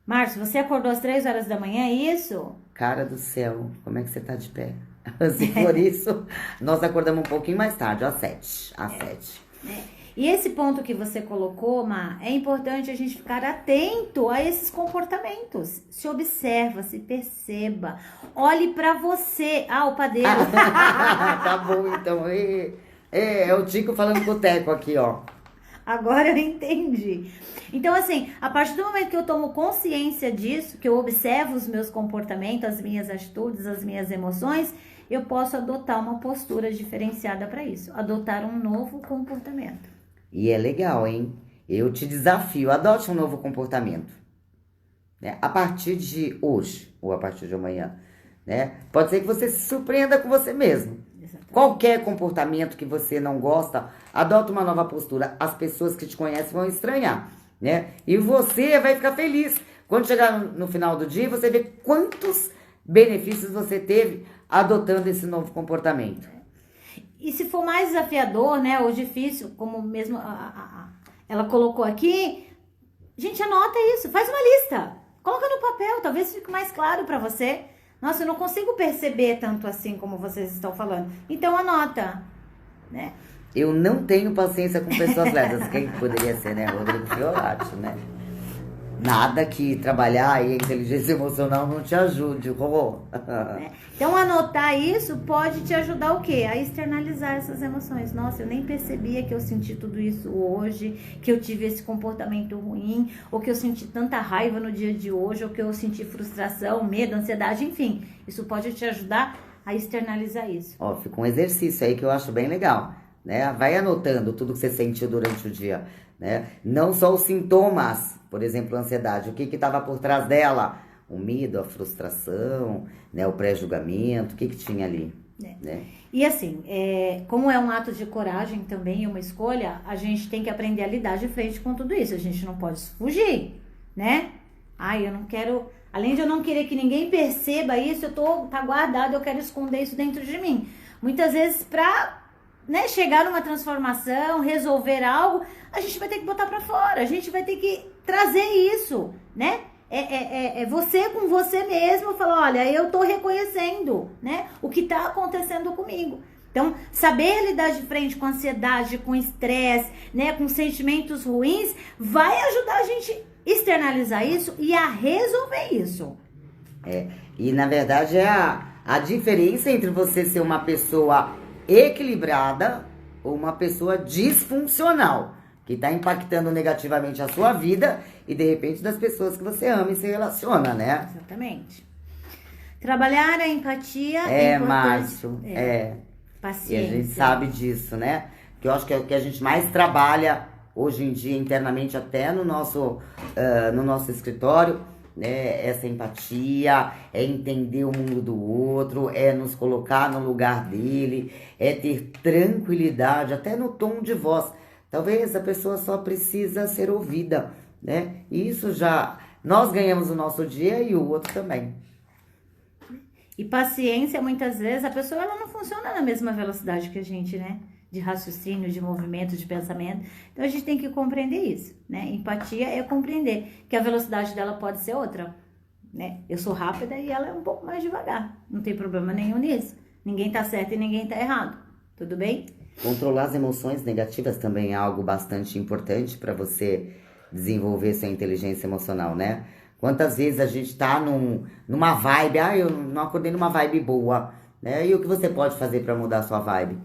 Márcio, você acordou às 3 horas da manhã, é isso? Cara do céu, como é que você tá de pé? Se for isso, nós acordamos um pouquinho mais tarde, às 7. Às 7. E esse ponto que você colocou, Má, é importante a gente ficar atento a esses comportamentos. Se observa, se perceba. Olhe pra você. Ah, o padeiro. Tá bom, então. É o Tico falando com o Teco aqui, ó. Agora eu entendi. Então, assim, a partir do momento que eu tomo consciência disso, que eu observo os meus comportamentos, as minhas atitudes, as minhas emoções, eu posso adotar uma postura diferenciada para isso. Adotar um novo comportamento. E é legal, hein? Eu te desafio, adote um novo comportamento. Né? A partir de hoje, ou a partir de amanhã. Né? Pode ser que você se surpreenda com você mesmo. Exatamente. Qualquer comportamento que você não gosta, adota uma nova postura. As pessoas que te conhecem vão estranhar. Né? E você vai ficar feliz. Quando chegar no final do dia, você vê quantos benefícios você teve adotando esse novo comportamento. E se for mais desafiador, né, ou difícil, como mesmo ela colocou aqui, gente, anota isso, faz uma lista, coloca no papel, talvez fique mais claro para você. Nossa, eu não consigo perceber tanto assim como vocês estão falando. Então anota, né? Eu não tenho paciência com pessoas lerdas. Quem poderia ser, né? Rodrigo Fiorati, né? Nada que trabalhar aí a inteligência emocional não te ajude, Rô. Então, anotar isso pode te ajudar o quê? A externalizar essas emoções. Nossa, eu nem percebia que eu senti tudo isso hoje, que eu tive esse comportamento ruim, ou que eu senti tanta raiva no dia de hoje, ou que eu senti frustração, medo, ansiedade, enfim. Isso pode te ajudar a externalizar isso. Ó, fica um exercício aí que eu acho bem legal, né? Vai anotando tudo que você sentiu durante o dia, né? Não só os sintomas, por exemplo, a ansiedade, o que estava por trás dela? O medo, a frustração, né? O pré-julgamento, o que tinha ali? Né? E assim, como é um ato de coragem também, uma escolha, a gente tem que aprender a lidar de frente com tudo isso. A gente não pode fugir, né? Ai, eu não quero... Além de eu não querer que ninguém perceba isso, tá guardado, eu quero esconder isso dentro de mim. Muitas vezes, pra... né, chegar numa transformação, resolver algo, a gente vai ter que botar pra fora, a gente vai ter que trazer isso, né? Você com você mesmo, falar, olha, eu tô reconhecendo, né, o que tá acontecendo comigo. Então, saber lidar de frente com ansiedade, com estresse, né, com sentimentos ruins, vai ajudar a gente externalizar isso e a resolver isso. E na verdade é a diferença entre você ser uma pessoa equilibrada ou uma pessoa disfuncional, que está impactando negativamente a sua vida e de repente das pessoas que você ama e se relaciona, né? Exatamente. Trabalhar a empatia é importante. Márcio, paciência. E a gente sabe disso, né? Que eu acho que é o que a gente mais trabalha hoje em dia internamente, até no nosso escritório, né? Essa empatia, é entender o mundo do outro, é nos colocar no lugar dele, é ter tranquilidade, até no tom de voz. Talvez a pessoa só precisa ser ouvida, né? E isso já, nós ganhamos o nosso dia e o outro também. E paciência, muitas vezes, a pessoa ela não funciona na mesma velocidade que a gente, né? De raciocínio, de movimento, de pensamento. Então, a gente tem que compreender isso, né? Empatia é compreender que a velocidade dela pode ser outra, né? Eu sou rápida e ela é um pouco mais devagar. Não tem problema nenhum nisso. Ninguém tá certo e ninguém tá errado. Tudo bem? Controlar as emoções negativas também é algo bastante importante para você desenvolver sua inteligência emocional, né? Quantas vezes a gente tá numa vibe, eu não acordei numa vibe boa, né? E o que você pode fazer para mudar a sua vibe?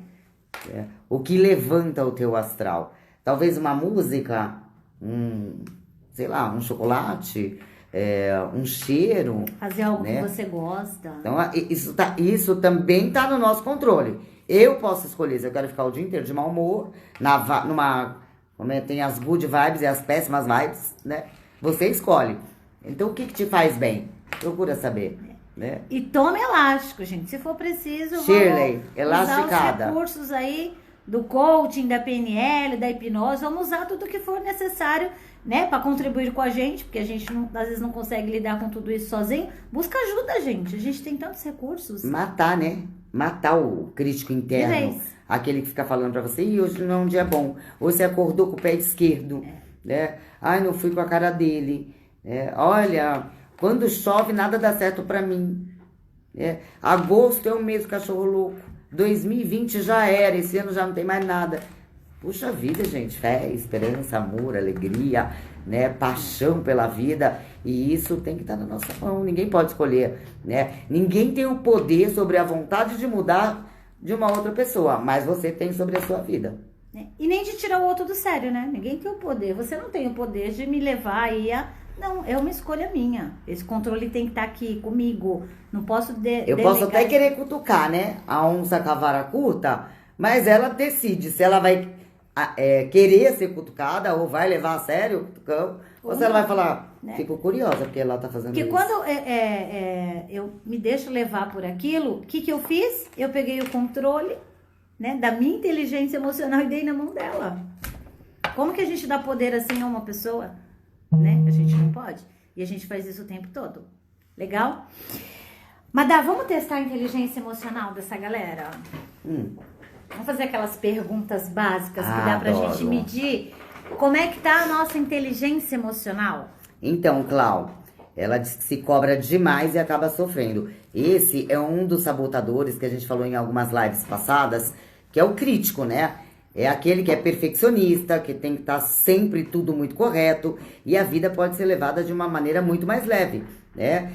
O que levanta o teu astral? Talvez uma música, sei lá, um chocolate, um cheiro. Fazer algo, né, que você gosta. Então, isso também tá no nosso controle. Eu posso escolher se eu quero ficar o dia inteiro de mau humor, tem as good vibes e as péssimas vibes, né? Você escolhe. Então, o que te faz bem? Procura saber. Né? E tome elástico, gente. Se for preciso, Shirley, vamos elasticada. usar os recursos aí do coaching, da PNL, da hipnose. Vamos usar tudo que for necessário, né? Para contribuir com a gente, porque a gente às vezes não consegue lidar com tudo isso sozinho. Busca ajuda, gente. A gente tem tantos recursos. Matar, né? Matar o crítico interno. Aquele que fica falando pra você, hoje não é um dia bom. Ou você acordou com o pé esquerdo. Né? Ai, não fui com a cara dele. Olha, quando chove nada dá certo pra mim. Agosto é um mês do cachorro louco. 2020 já era, esse ano já não tem mais nada. Puxa vida, gente, fé, esperança, amor, alegria, né, paixão pela vida, e isso tem que estar na nossa mão, ninguém pode escolher, né? Ninguém tem o poder sobre a vontade de mudar de uma outra pessoa, mas você tem sobre a sua vida. E nem de tirar o outro do sério, né? Ninguém tem o poder, você não tem o poder de me levar aí a... Não, é uma escolha minha, esse controle tem que estar aqui comigo, não posso Eu posso até querer cutucar, né, a onça com a vara curta, mas ela decide se ela vai... querer ser cutucada ou vai levar a sério o cutucão, ou se ela vai falar, né? Fico curiosa porque ela tá fazendo isso. Porque quando eu me deixo levar por aquilo, o que eu fiz? Eu peguei o controle, né, da minha inteligência emocional e dei na mão dela. Como que a gente dá poder assim a uma pessoa? Né? A gente não pode. E a gente faz isso o tempo todo. Legal? Madá, vamos testar a inteligência emocional dessa galera? Vamos fazer aquelas perguntas básicas que dá pra gente medir como é que tá a nossa inteligência emocional. Então, Clau, ela se cobra demais e acaba sofrendo. Esse é um dos sabotadores que a gente falou em algumas lives passadas, que é o crítico, né? É aquele que é perfeccionista, que tem que estar sempre tudo muito correto, e a vida pode ser levada de uma maneira muito mais leve, né?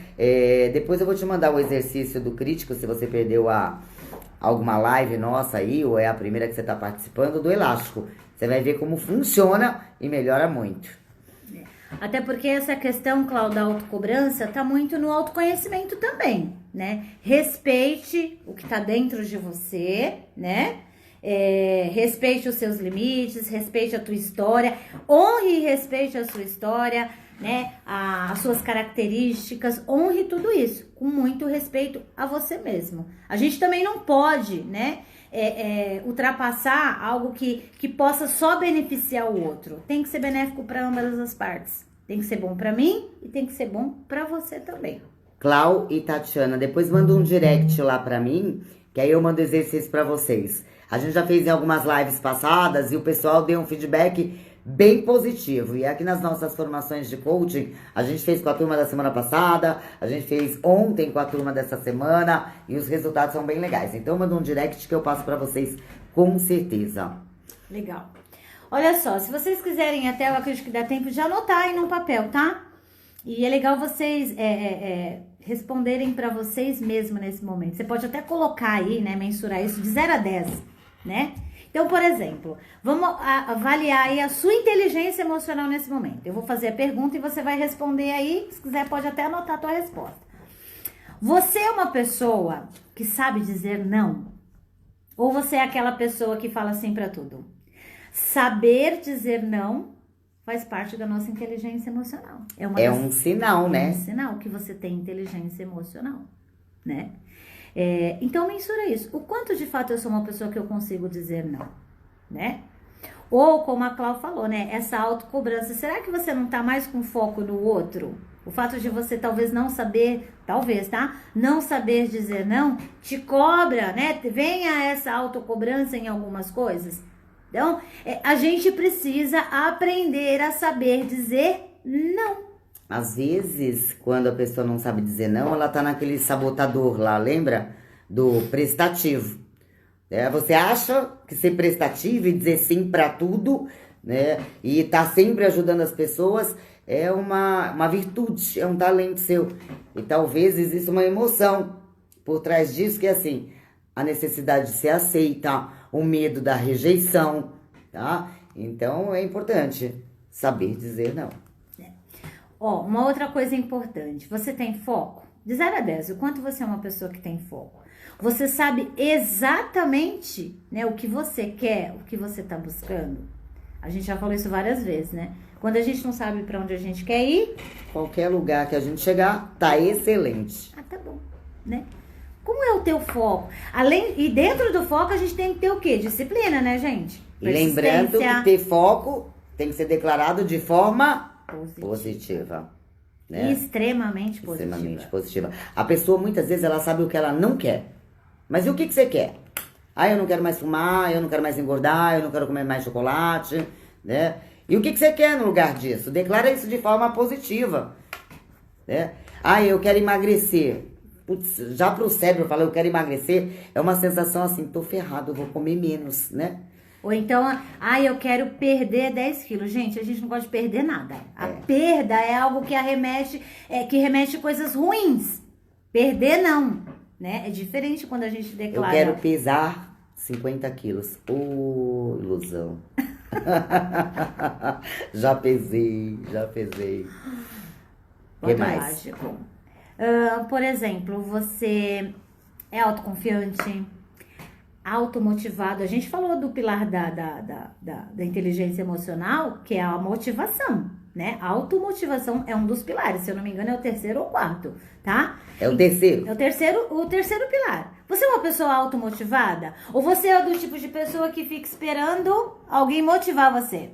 Depois eu vou te mandar o exercício do crítico, se você perdeu alguma live nossa aí, ou é a primeira que você está participando, do elástico. Você vai ver como funciona e melhora muito. Até porque essa questão, Cláudia, da autocobrança tá muito no autoconhecimento também, né? Respeite o que tá dentro de você, né? Respeite os seus limites, respeite a tua história, honre e respeite a sua história, né? As suas características, honre tudo isso, com muito respeito a você mesmo. A gente também não pode, né? Ultrapassar algo que possa só beneficiar o outro. Tem que ser benéfico para ambas as partes. Tem que ser bom para mim e tem que ser bom para você também. Clau e Tatiana, depois manda um direct lá para mim, que aí eu mando exercício para vocês. A gente já fez em algumas lives passadas e o pessoal deu um feedback bem positivo. E aqui nas nossas formações de coaching, a gente fez com a turma da semana passada, a gente fez ontem com a turma dessa semana e os resultados são bem legais. Então manda um direct que eu passo pra vocês com certeza. Legal. Olha só, se vocês quiserem até, eu acredito que dá tempo de anotar aí no papel, tá? E é legal vocês responderem pra vocês mesmos nesse momento. Você pode até colocar aí, né, mensurar isso de 0 a 10, né? Então, por exemplo, vamos avaliar aí a sua inteligência emocional nesse momento. Eu vou fazer a pergunta e você vai responder aí. Se quiser, pode até anotar a tua resposta. Você é uma pessoa que sabe dizer não? Ou você é aquela pessoa que fala sim pra tudo? Saber dizer não faz parte da nossa inteligência emocional. Um sinal, né? É um sinal que você tem inteligência emocional, né? Então mensura isso. O quanto de fato eu sou uma pessoa que eu consigo dizer não, né? Ou como a Cláudia falou, né? Essa autocobrança. Será que você não tá mais com foco no outro? O fato de você talvez não saber, não saber dizer não, te cobra, né? Venha essa autocobrança em algumas coisas. Então, a gente precisa aprender a saber dizer não. Às vezes, quando a pessoa não sabe dizer não, ela tá naquele sabotador lá, lembra? Do prestativo. Você acha que ser prestativo e dizer sim pra tudo, né? E tá sempre ajudando as pessoas é uma virtude, é um talento seu. E talvez exista uma emoção por trás disso, que é assim, a necessidade de ser aceita, o medo da rejeição, tá? Então, é importante saber dizer não. Uma outra coisa importante, você tem foco? De 0 a 10, o quanto você é uma pessoa que tem foco? Você sabe exatamente, né, o que você quer, o que você tá buscando? A gente já falou isso várias vezes, né? Quando a gente não sabe pra onde a gente quer ir... Qualquer lugar que a gente chegar, tá excelente. Tá bom, né? Como é o teu foco? E dentro do foco a gente tem que ter o quê? Disciplina, né, gente? E lembrando que ter foco tem que ser declarado de forma positiva. Né? Extremamente positiva. A pessoa, muitas vezes, ela sabe o que ela não quer. Mas e o que você quer? Eu não quero mais fumar, eu não quero mais engordar, eu não quero comer mais chocolate, né? E o que você quer no lugar disso? Declara isso de forma positiva, né? Eu quero emagrecer. putz, já pro cérebro falar, eu quero emagrecer, é uma sensação assim, tô ferrado, eu vou comer menos, né? Ou então, eu quero perder 10 quilos. Gente, a gente não gosta de perder nada. A perda é algo que remete coisas ruins. Perder, não. Né? É diferente quando a gente declara. Eu quero pesar 50 quilos. Ô, ilusão. Já pesei. O que mais? Por exemplo, você é autoconfiante, automotivado. A gente falou do pilar da inteligência emocional, que é a motivação, né? A automotivação é um dos pilares, se eu não me engano é o terceiro ou quarto, tá? É o terceiro? É o terceiro pilar. Você é uma pessoa automotivada? Ou você é do tipo de pessoa que fica esperando alguém motivar você?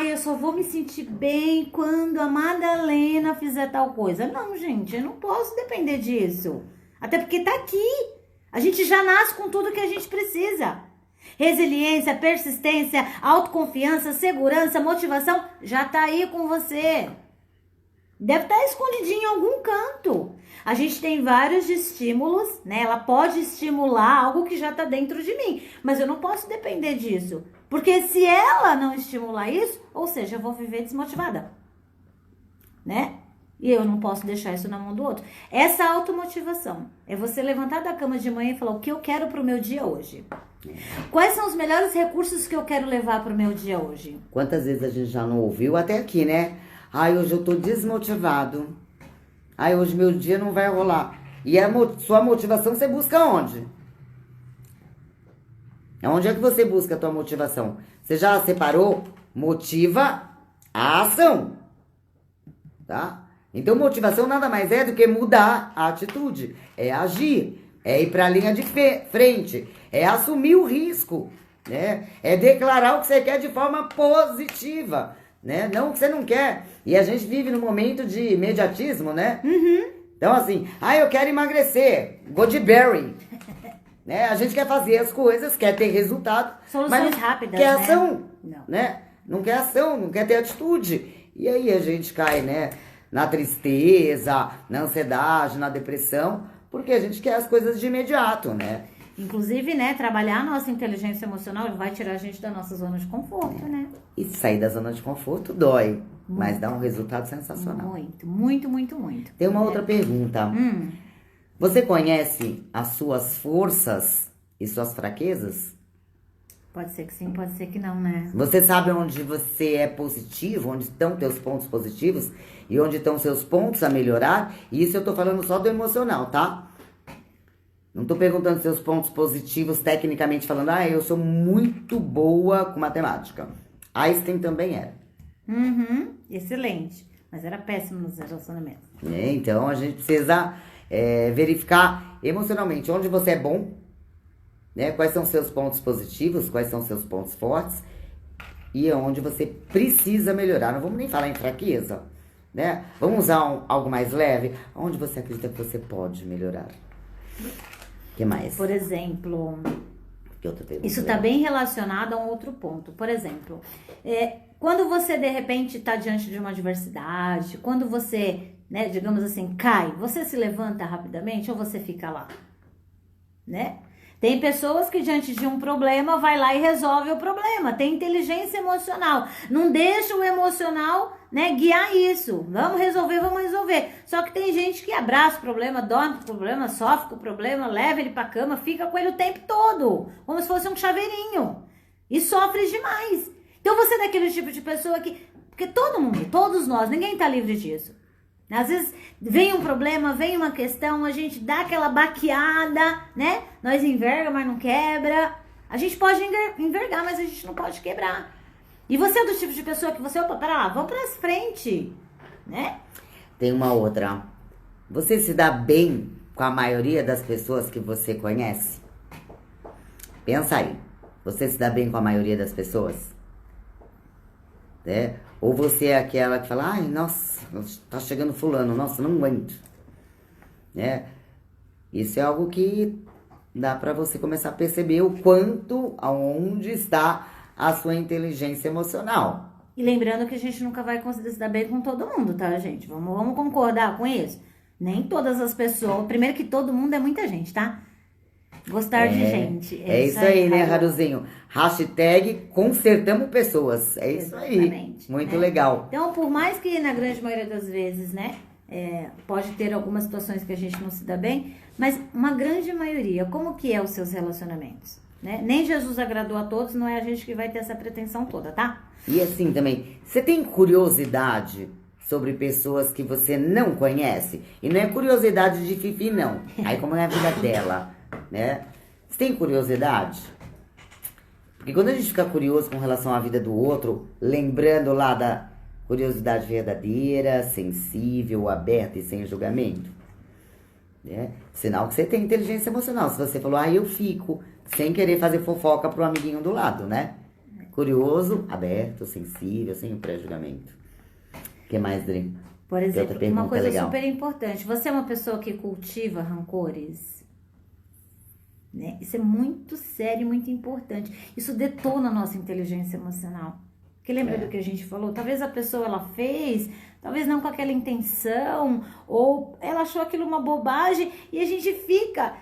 Eu só vou me sentir bem quando a Madalena fizer tal coisa. Não, gente, eu não posso depender disso. Até porque tá aqui. A gente já nasce com tudo que a gente precisa. Resiliência, persistência, autoconfiança, segurança, motivação, já tá aí com você. Deve estar escondidinho em algum canto. A gente tem vários estímulos, né? Ela pode estimular algo que já tá dentro de mim, mas eu não posso depender disso. Porque se ela não estimular isso, ou seja, eu vou viver desmotivada, né? E eu não posso deixar isso na mão do outro. Essa automotivação é você levantar da cama de manhã e falar o que eu quero pro meu dia hoje. Quais são os melhores recursos que eu quero levar pro meu dia hoje? Quantas vezes a gente já não ouviu até aqui, né? Hoje eu tô desmotivado. Hoje meu dia não vai rolar. E sua motivação você busca onde? Onde é que você busca a tua motivação? Você já separou? Motiva a ação. Tá? Então, motivação nada mais é do que mudar a atitude. É agir. É ir para a linha de frente. É assumir o risco. Né? É declarar o que você quer de forma positiva. Né? Não o que você não quer. E a gente vive num momento de imediatismo, né? Uhum. Então, assim, eu quero emagrecer. Goodberry. Né? A gente quer fazer as coisas, quer ter resultado. Soluções mas rápidas, quer né? ação. Não. Né? Não quer ação, não quer ter atitude. E aí a gente cai, né? Na tristeza, na ansiedade, na depressão, porque a gente quer as coisas de imediato, né? Inclusive, né, trabalhar a nossa inteligência emocional vai tirar a gente da nossa zona de conforto, né? E sair da zona de conforto dói, mas dá um resultado sensacional. Muito. Tem uma outra pergunta. Você conhece as suas forças e suas fraquezas? Pode ser que sim, pode ser que não, né? Você sabe onde você é positivo, onde estão teus pontos positivos e onde estão seus pontos a melhorar? E isso eu tô falando só do emocional, tá? Não tô perguntando seus pontos positivos, tecnicamente falando, eu sou muito boa com matemática. Einstein também era. Excelente. Mas era péssimo nos relacionamentos. Então a gente precisa verificar emocionalmente onde você é bom, né? Quais são seus pontos positivos, quais são seus pontos fortes e onde você precisa melhorar. Não vamos nem falar em fraqueza, né? Vamos usar algo mais leve. Onde você acredita que você pode melhorar? O que mais? Por exemplo, que outra pergunta? Isso está bem relacionado a um outro ponto. Por exemplo, quando você de repente está diante de uma adversidade, quando você, né, digamos assim, cai, você se levanta rapidamente ou você fica lá, né? Tem pessoas que diante de um problema vai lá e resolve o problema. Tem inteligência emocional. Não deixa o emocional, né, guiar isso. Vamos resolver. Só que tem gente que abraça o problema, dorme com o problema, sofre com o problema, leva ele pra cama, fica com ele o tempo todo. Como se fosse um chaveirinho. E sofre demais. Então você é daquele tipo de pessoa que... Porque todo mundo, todos nós, ninguém tá livre disso. Às vezes vem um problema, vem uma questão, a gente dá aquela baqueada, né? Nós enverga, mas não quebra. A gente pode envergar, mas a gente não pode quebrar. E você é do tipo de pessoa que você, pera lá, vamos pra frente, né? Tem uma outra. Você se dá bem com a maioria das pessoas que você conhece? Pensa aí. Você se dá bem com a maioria das pessoas? Né? Ou você é aquela que fala, nossa, tá chegando fulano, nossa, não aguento. Né? Isso é algo que dá pra você começar a perceber o quanto, aonde está a sua inteligência emocional. E lembrando que a gente nunca vai conseguir se dar bem com todo mundo, tá, gente? Vamos concordar com isso? Nem todas as pessoas. Primeiro que todo mundo é muita gente, tá? Gostar de gente. É isso aí, né, Raruzinho? Hashtag consertamos pessoas. É isso aí. Muito legal. Então, por mais que na grande maioria das vezes, né? Pode ter algumas situações que a gente não se dá bem, mas uma grande maioria, como que é os seus relacionamentos? Né? Nem Jesus agradou a todos, não é a gente que vai ter essa pretensão toda, tá? E assim também, você tem curiosidade sobre pessoas que você não conhece? E não é curiosidade de fifi, não. Aí como é a vida dela, né? Você tem curiosidade? Porque quando a gente fica curioso com relação à vida do outro, lembrando lá da curiosidade verdadeira, sensível, aberta e sem julgamento, né? Sinal que você tem inteligência emocional. Se você falou, eu fico, sem querer fazer fofoca pro amiguinho do lado, né? Curioso, aberto, sensível, sem o pré-julgamento. O que mais, Dri? Por exemplo, uma coisa super importante. Você é uma pessoa que cultiva rancores? Né? Isso é muito sério e muito importante. Isso detona a nossa inteligência emocional. Porque lembra do que a gente falou? Talvez a pessoa ela fez, talvez não com aquela intenção, ou ela achou aquilo uma bobagem e a gente fica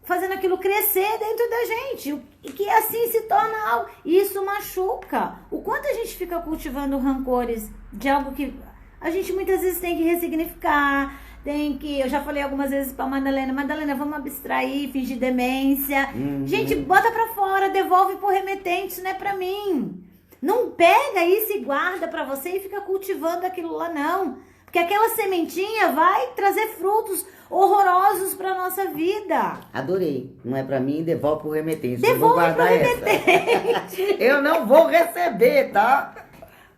fazendo aquilo crescer dentro da gente. E que assim se torna algo. E isso machuca. O quanto a gente fica cultivando rancores de algo que a gente muitas vezes tem que ressignificar. Eu já falei algumas vezes pra Madalena, vamos abstrair, fingir demência. Gente, bota pra fora, devolve pro remetente, isso não é pra mim. Não pega isso e guarda pra você e fica cultivando aquilo lá, não. Porque aquela sementinha vai trazer frutos horrorosos pra nossa vida. Adorei. Não é pra mim, devolve pro remetente. Devolve pro remetente. Eu não vou receber, tá?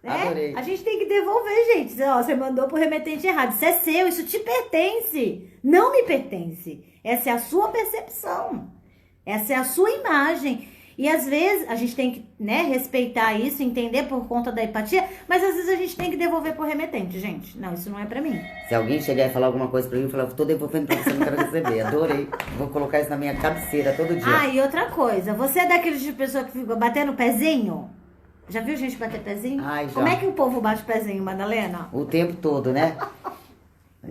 Adorei. A gente tem que devolver, gente. Você mandou pro remetente errado. Isso é seu, isso te pertence. Não me pertence. Essa é a sua percepção. Essa é a sua imagem. E às vezes a gente tem que, respeitar isso, entender por conta da empatia, mas às vezes a gente tem que devolver pro remetente, gente. Não, isso não é pra mim. Se alguém chegar e falar alguma coisa pra mim, eu falar, tô devolvendo pra você, não quero receber. Adorei. Vou colocar isso na minha cabeceira todo dia. E outra coisa, você é daquele tipo de pessoa que fica batendo pezinho? Já viu gente bater pezinho? Já. Como é que o povo bate pezinho, Madalena? O tempo todo, né?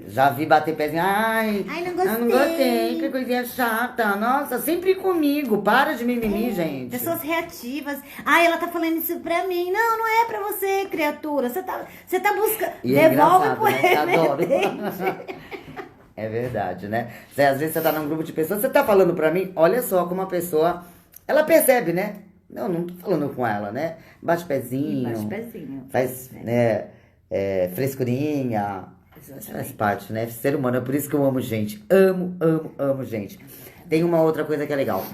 Já vi bater pezinho. Ai, não gostei. Não gostei, que coisinha chata. Nossa, sempre comigo. Para de mimimi, gente. Pessoas reativas. Ela tá falando isso pra mim. Não, não é pra você, criatura. Você tá buscando. Devolve pro remetente. É verdade, né? Às vezes você tá num grupo de pessoas, você tá falando pra mim, olha só como a pessoa, ela percebe, né? Não tô falando com ela, né? Bate pezinho. Faz, frescurinha. Isso faz parte, né? Ser humano, é por isso que eu amo gente. Amo gente. Tem uma outra coisa que é legal.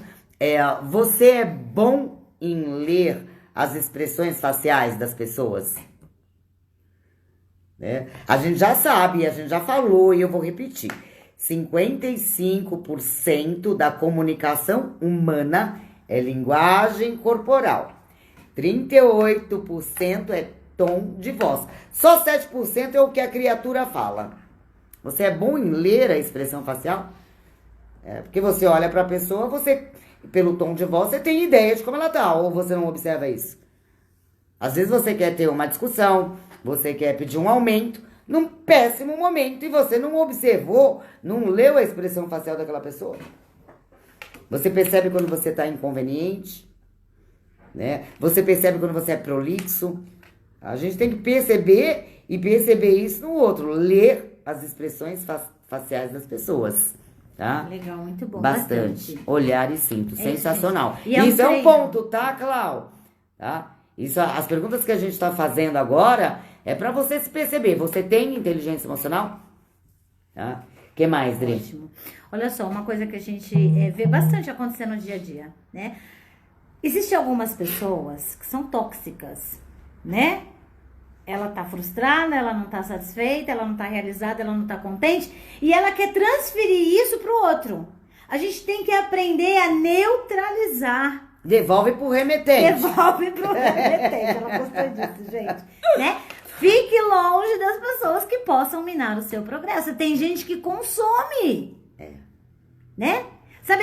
Você é bom em ler as expressões faciais das pessoas? Né? A gente já sabe, a gente já falou e eu vou repetir. 55% da comunicação humana é linguagem corporal. 38% é tom de voz. Só 7% é o que a criatura fala. Você é bom em ler a expressão facial? Porque você olha para a pessoa, pelo tom de voz, você tem ideia de como ela tá, ou você não observa isso? Às vezes você quer ter uma discussão, você quer pedir um aumento, num péssimo momento, e você não observou, não leu a expressão facial daquela pessoa. Você percebe quando você tá inconveniente, né? Você percebe quando você é prolixo. A gente tem que perceber isso no outro. Ler as expressões faciais das pessoas, tá? Legal, muito bom. Bastante. Olhar e cinto. Sensacional. Isso é um ponto, tá, Clau? Tá? As perguntas que a gente tá fazendo agora é pra você se perceber. Você tem inteligência emocional? Tá? O que mais, Dri? Ótimo. Olha só, uma coisa que a gente vê bastante acontecer no dia a dia, né? Existem algumas pessoas que são tóxicas, né? Ela tá frustrada, ela não tá satisfeita, ela não tá realizada, ela não tá contente e ela quer transferir isso pro outro. A gente tem que aprender a neutralizar. Devolve pro remetente. Devolve pro remetente. Ela gostou disso, gente. Né? Fique longe das pessoas que possam minar o seu progresso. Tem gente que consome. Né? Sabe,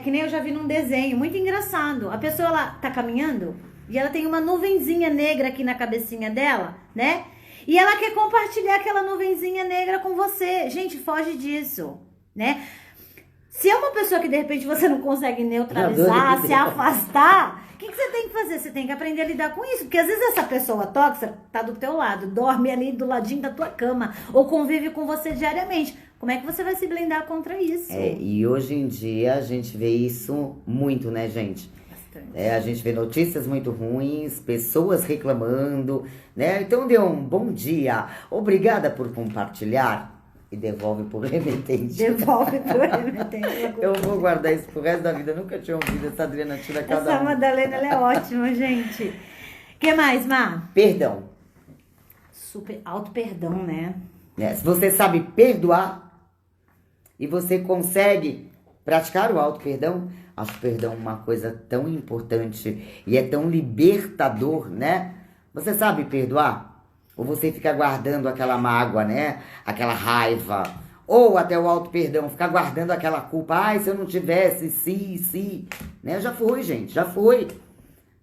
que nem eu já vi num desenho muito engraçado. A pessoa, ela tá caminhando e ela tem uma nuvenzinha negra aqui na cabecinha dela, né? E ela quer compartilhar aquela nuvenzinha negra com você. Gente, foge disso, né? Se é uma pessoa que de repente você não consegue neutralizar, se afastar, o que você tem que fazer? Você tem que aprender a lidar com isso. Porque às vezes essa pessoa tóxica tá do teu lado, dorme ali do ladinho da tua cama, ou convive com você diariamente. Como é que você vai se blindar contra isso? E hoje em dia a gente vê isso muito, né, gente? Bastante. A gente vê notícias muito ruins, pessoas reclamando, né? Então dê um bom dia, obrigada por compartilhar. E devolve pro remetente. Devolve pro remetente. Eu vou guardar isso pro resto da vida. Eu nunca tinha ouvido essa Adriana tira cada Essa Madalena, ela é ótima, gente. O que mais, Má? Perdão. Super auto-perdão, né? Se você sabe perdoar e você consegue praticar o auto-perdão, acho o perdão uma coisa tão importante e é tão libertador, né? Você sabe perdoar? Ou você fica guardando aquela mágoa, né? Aquela raiva. Ou até o auto-perdão, ficar guardando aquela culpa. Ai, se eu não tivesse, se, né? Já foi, gente, já foi.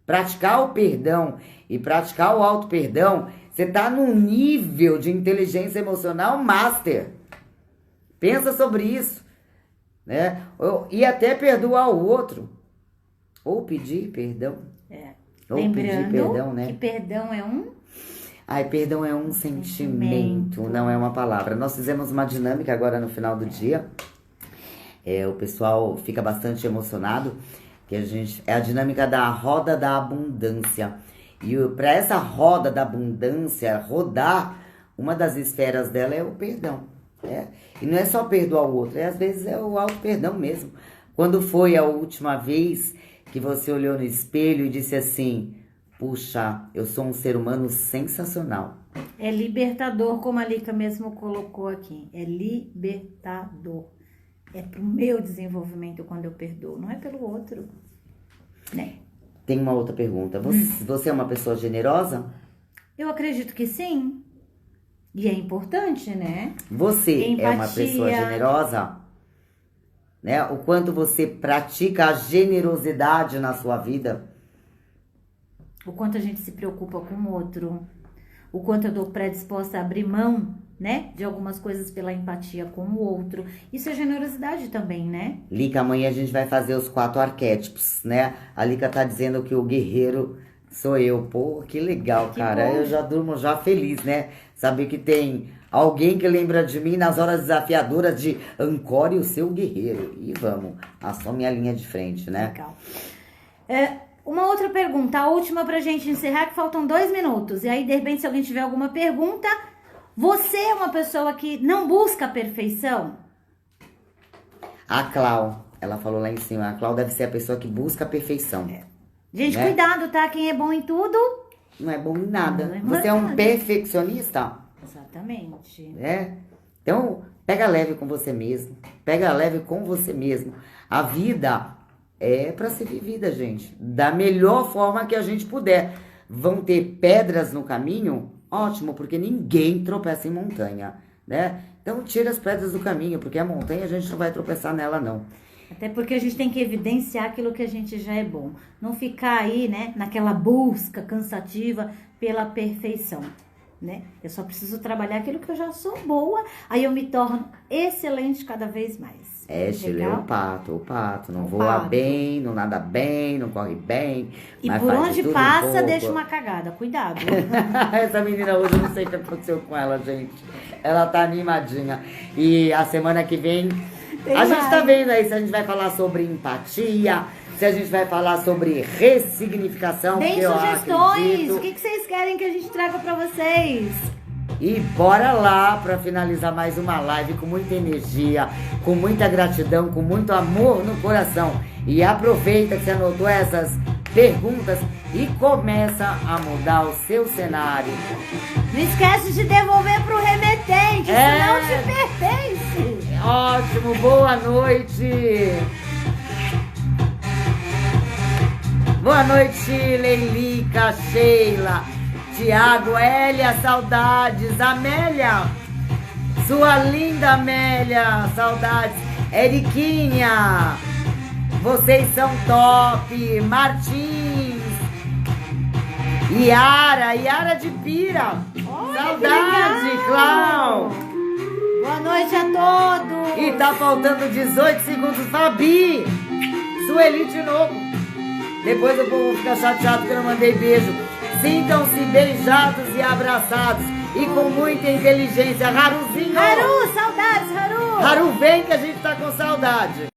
Praticar o perdão e praticar o auto-perdão, você tá num nível de inteligência emocional master. Pensa sobre isso, né? E até perdoar o outro. Ou pedir perdão. Ou lembrando pedir perdão, né? que perdão é um... Perdão é um sentimento, não é uma palavra. Nós fizemos uma dinâmica agora no final do dia. O pessoal fica bastante emocionado, que é a dinâmica da roda da abundância. E para essa roda da abundância rodar, uma das esferas dela é o perdão. E não é só perdoar o outro, às vezes é o auto-perdão mesmo. Quando foi a última vez que você olhou no espelho e disse assim... Puxa, eu sou um ser humano sensacional. É libertador, como a Lica mesmo colocou aqui. É libertador. É pro meu desenvolvimento quando eu perdoo, não é pelo outro, né? Tem uma outra pergunta. Você é uma pessoa generosa? Eu acredito que sim. E é importante, né? Você é uma pessoa generosa? Né? O quanto você pratica a generosidade na sua vida? O quanto a gente se preocupa com o outro, o quanto eu tô predisposta a abrir mão, né, de algumas coisas pela empatia com o outro. Isso é generosidade também, né? Lica, amanhã a gente vai fazer os 4 arquétipos, né? A Lica tá dizendo que o guerreiro sou eu. Pô, que legal, que cara. Bom. Eu já durmo já feliz, né? Saber que tem alguém que lembra de mim nas horas desafiadoras de ancore o seu guerreiro. E vamos, assume a linha de frente, né? Legal. Uma outra pergunta, a última pra gente encerrar, que faltam 2 minutos. E aí, de repente, se alguém tiver alguma pergunta, você é uma pessoa que não busca a perfeição? A Clau, ela falou lá em cima, a Clau deve ser a pessoa que busca a perfeição. Gente, né? Cuidado, tá? Quem é bom em tudo... Não é bom em nada. Você é um perfeccionista? Exatamente. Então, pega leve com você mesmo. Pega leve com você mesmo. A vida... é para ser vivida, gente, da melhor forma que a gente puder. Vão ter pedras no caminho? Ótimo, porque ninguém tropeça em montanha, né? Então tira as pedras do caminho, porque a montanha a gente não vai tropeçar nela, não. Até porque a gente tem que evidenciar aquilo que a gente já é bom. Não ficar aí, né, naquela busca cansativa pela perfeição, né? Eu só preciso trabalhar aquilo que eu já sou boa, aí eu me torno excelente cada vez mais. Chile, o pato, não voa bem, não nada bem, não corre bem. E por onde passa, deixa uma cagada, cuidado. Essa menina hoje, eu não sei o que aconteceu com ela, gente. Ela tá animadinha. E a semana que vem, a gente tá vendo aí se a gente vai falar sobre empatia, se a gente vai falar sobre ressignificação. Tem sugestões, o que vocês querem que a gente traga pra vocês? E bora lá para finalizar mais uma live com muita energia, com muita gratidão, com muito amor no coração. E aproveita que você anotou essas perguntas e começa a mudar o seu cenário. Não esquece de devolver pro remetente, senão te pertence. Ótimo, boa noite. Boa noite, Leilica, Sheila, Tiago, Hélia, saudades. Amélia, sua linda Amélia, saudades. Eriquinha, vocês são top. Martins, Yara de Pira. Saudade, Clau! Boa noite a todos! E tá faltando 18 segundos, Fabi! Sueli de novo. Depois o povo fica chateado que eu não mandei beijo. Sintam-se beijados e abraçados. E com muita inteligência. Haruzinho! Haru, saudades, Haru! Haru, vem que a gente tá com saudade.